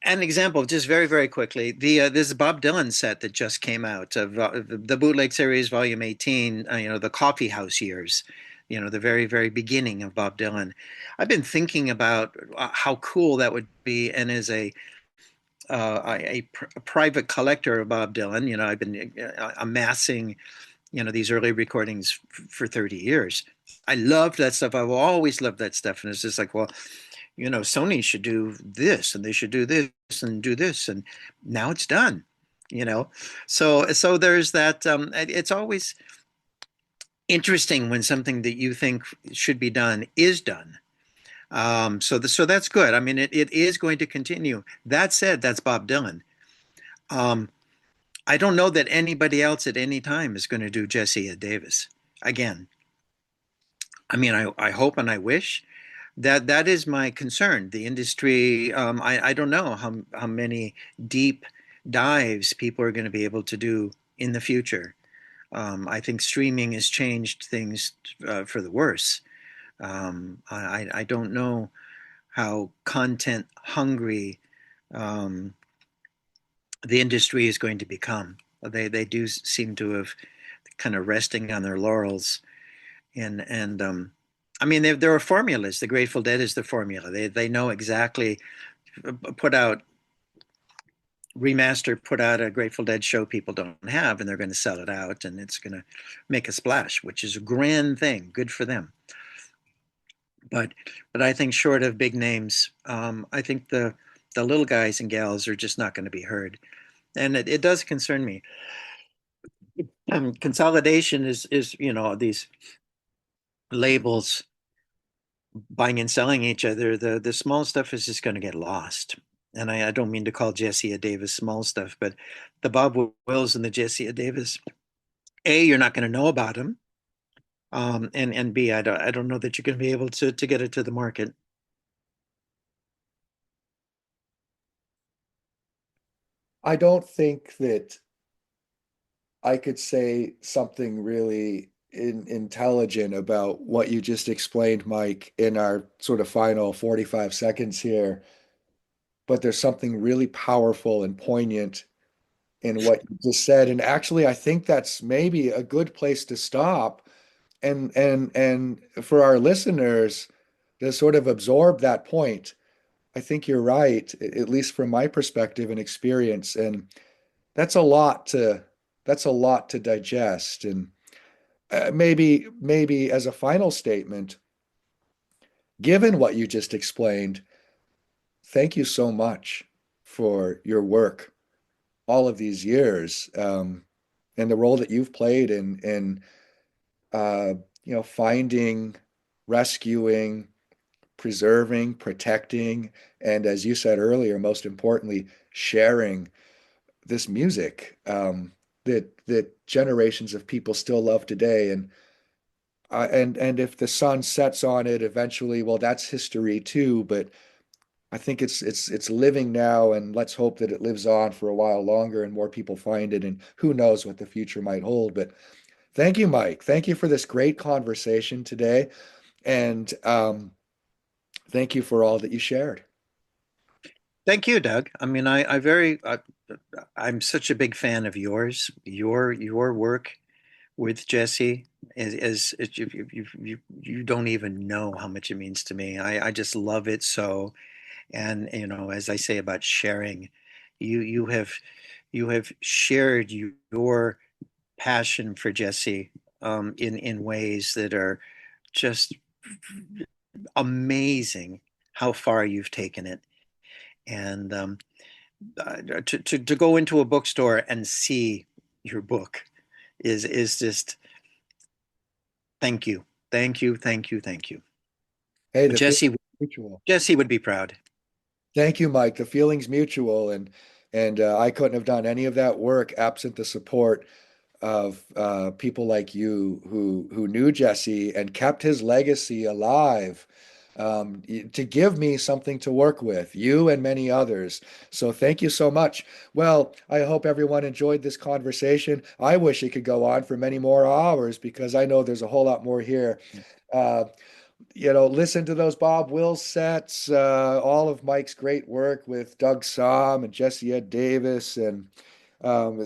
an example, just very, very quickly, this Bob Dylan set that just came out of the Bootleg Series, Volume 18. The Coffee House years. The very, very beginning of Bob Dylan. I've been thinking about how cool that would be, and as a private collector of Bob Dylan, I've been amassing these early recordings for 30 years. I loved that stuff. I've always loved that stuff. And it's just like, well, Sony should do this and they should do this and do this. And now it's done, you know? So there's that. It's always interesting when something that you think should be done is done. So that's good. I mean, it is going to continue. That said, that's Bob Dylan. Um, I don't know that anybody else at any time is going to do Jesse Davis again. I mean, I hope and I wish that is my concern. The industry, I don't know how many deep dives people are going to be able to do in the future. I think streaming has changed things for the worse. I don't know how content hungry the industry is going to become. They do seem to have kind of resting on their laurels, and I mean there are formulas. The Grateful Dead is the formula. They know exactly. Put out put out a Grateful Dead show people don't have, and they're going to sell it out, and it's going to make a splash, which is a grand thing. Good for them. But I think short of big names, I think the little guys and gals are just not going to be heard, and it does concern me. Consolidation is these labels buying and selling each other. The small stuff is just going to get lost. And I don't mean to call Jesse Davis small stuff, but the Bob Wills and the Jesse Davis, A, you're not going to know about them. And B, I don't know that you're going to be able to get it to the market. I don't think that I could say something really intelligent about what you just explained, Mike, in our sort of final 45 seconds here. But there's something really powerful and poignant in what you just said. And actually, I think that's maybe a good place to stop and for our listeners to sort of absorb that point. I think you're right, at least from my perspective and experience. And that's a lot to digest. And maybe as a final statement, given what you just explained, thank you so much for your work all of these years, and the role that you've played in finding, rescuing, preserving, protecting, and as you said earlier, most importantly, sharing this music, that generations of people still love today. And if the sun sets on it eventually, well, that's history too. But I think it's living now, and let's hope that it lives on for a while longer and more people find it. And who knows what the future might hold. But thank you, Mike. Thank you for this great conversation today, and thank you for all that you shared. Thank you, Doug. I mean, I'm such a big fan of yours. Your work with Jesse is you don't even know how much it means to me. I just love it so. And as I say about sharing, you have shared your passion for Jesse in ways that are just amazing. How far you've taken it, and to go into a bookstore and see your book is just thank you, thank you, thank you, thank you. Hey, Jesse would be proud. Thank you, Mike. The feeling's mutual, and I couldn't have done any of that work absent the support of people like you who knew Jesse and kept his legacy alive, to give me something to work with, you and many others. So thank you so much. Well, I hope everyone enjoyed this conversation. I wish it could go on for many more hours because I know there's a whole lot more here. Uh, listen to those Bob Wills sets, all of Mike's great work with Doug Somm and Jesse Ed Davis, and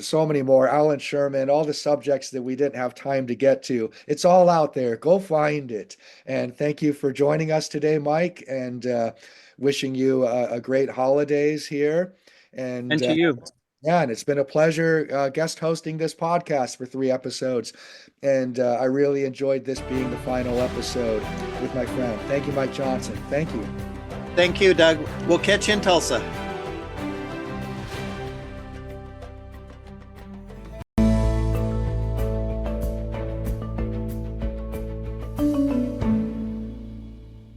so many more, Alan Sherman, all the subjects that we didn't have time to get to. It's all out there. Go find it. And thank you for joining us today, Mike, and wishing you a great holidays here. And to you. Yeah, and it's been a pleasure guest hosting this podcast for 3 episodes. And I really enjoyed this being the final episode with my friend. Thank you, Mike Johnson. Thank you. Thank you, Doug. We'll catch you in Tulsa.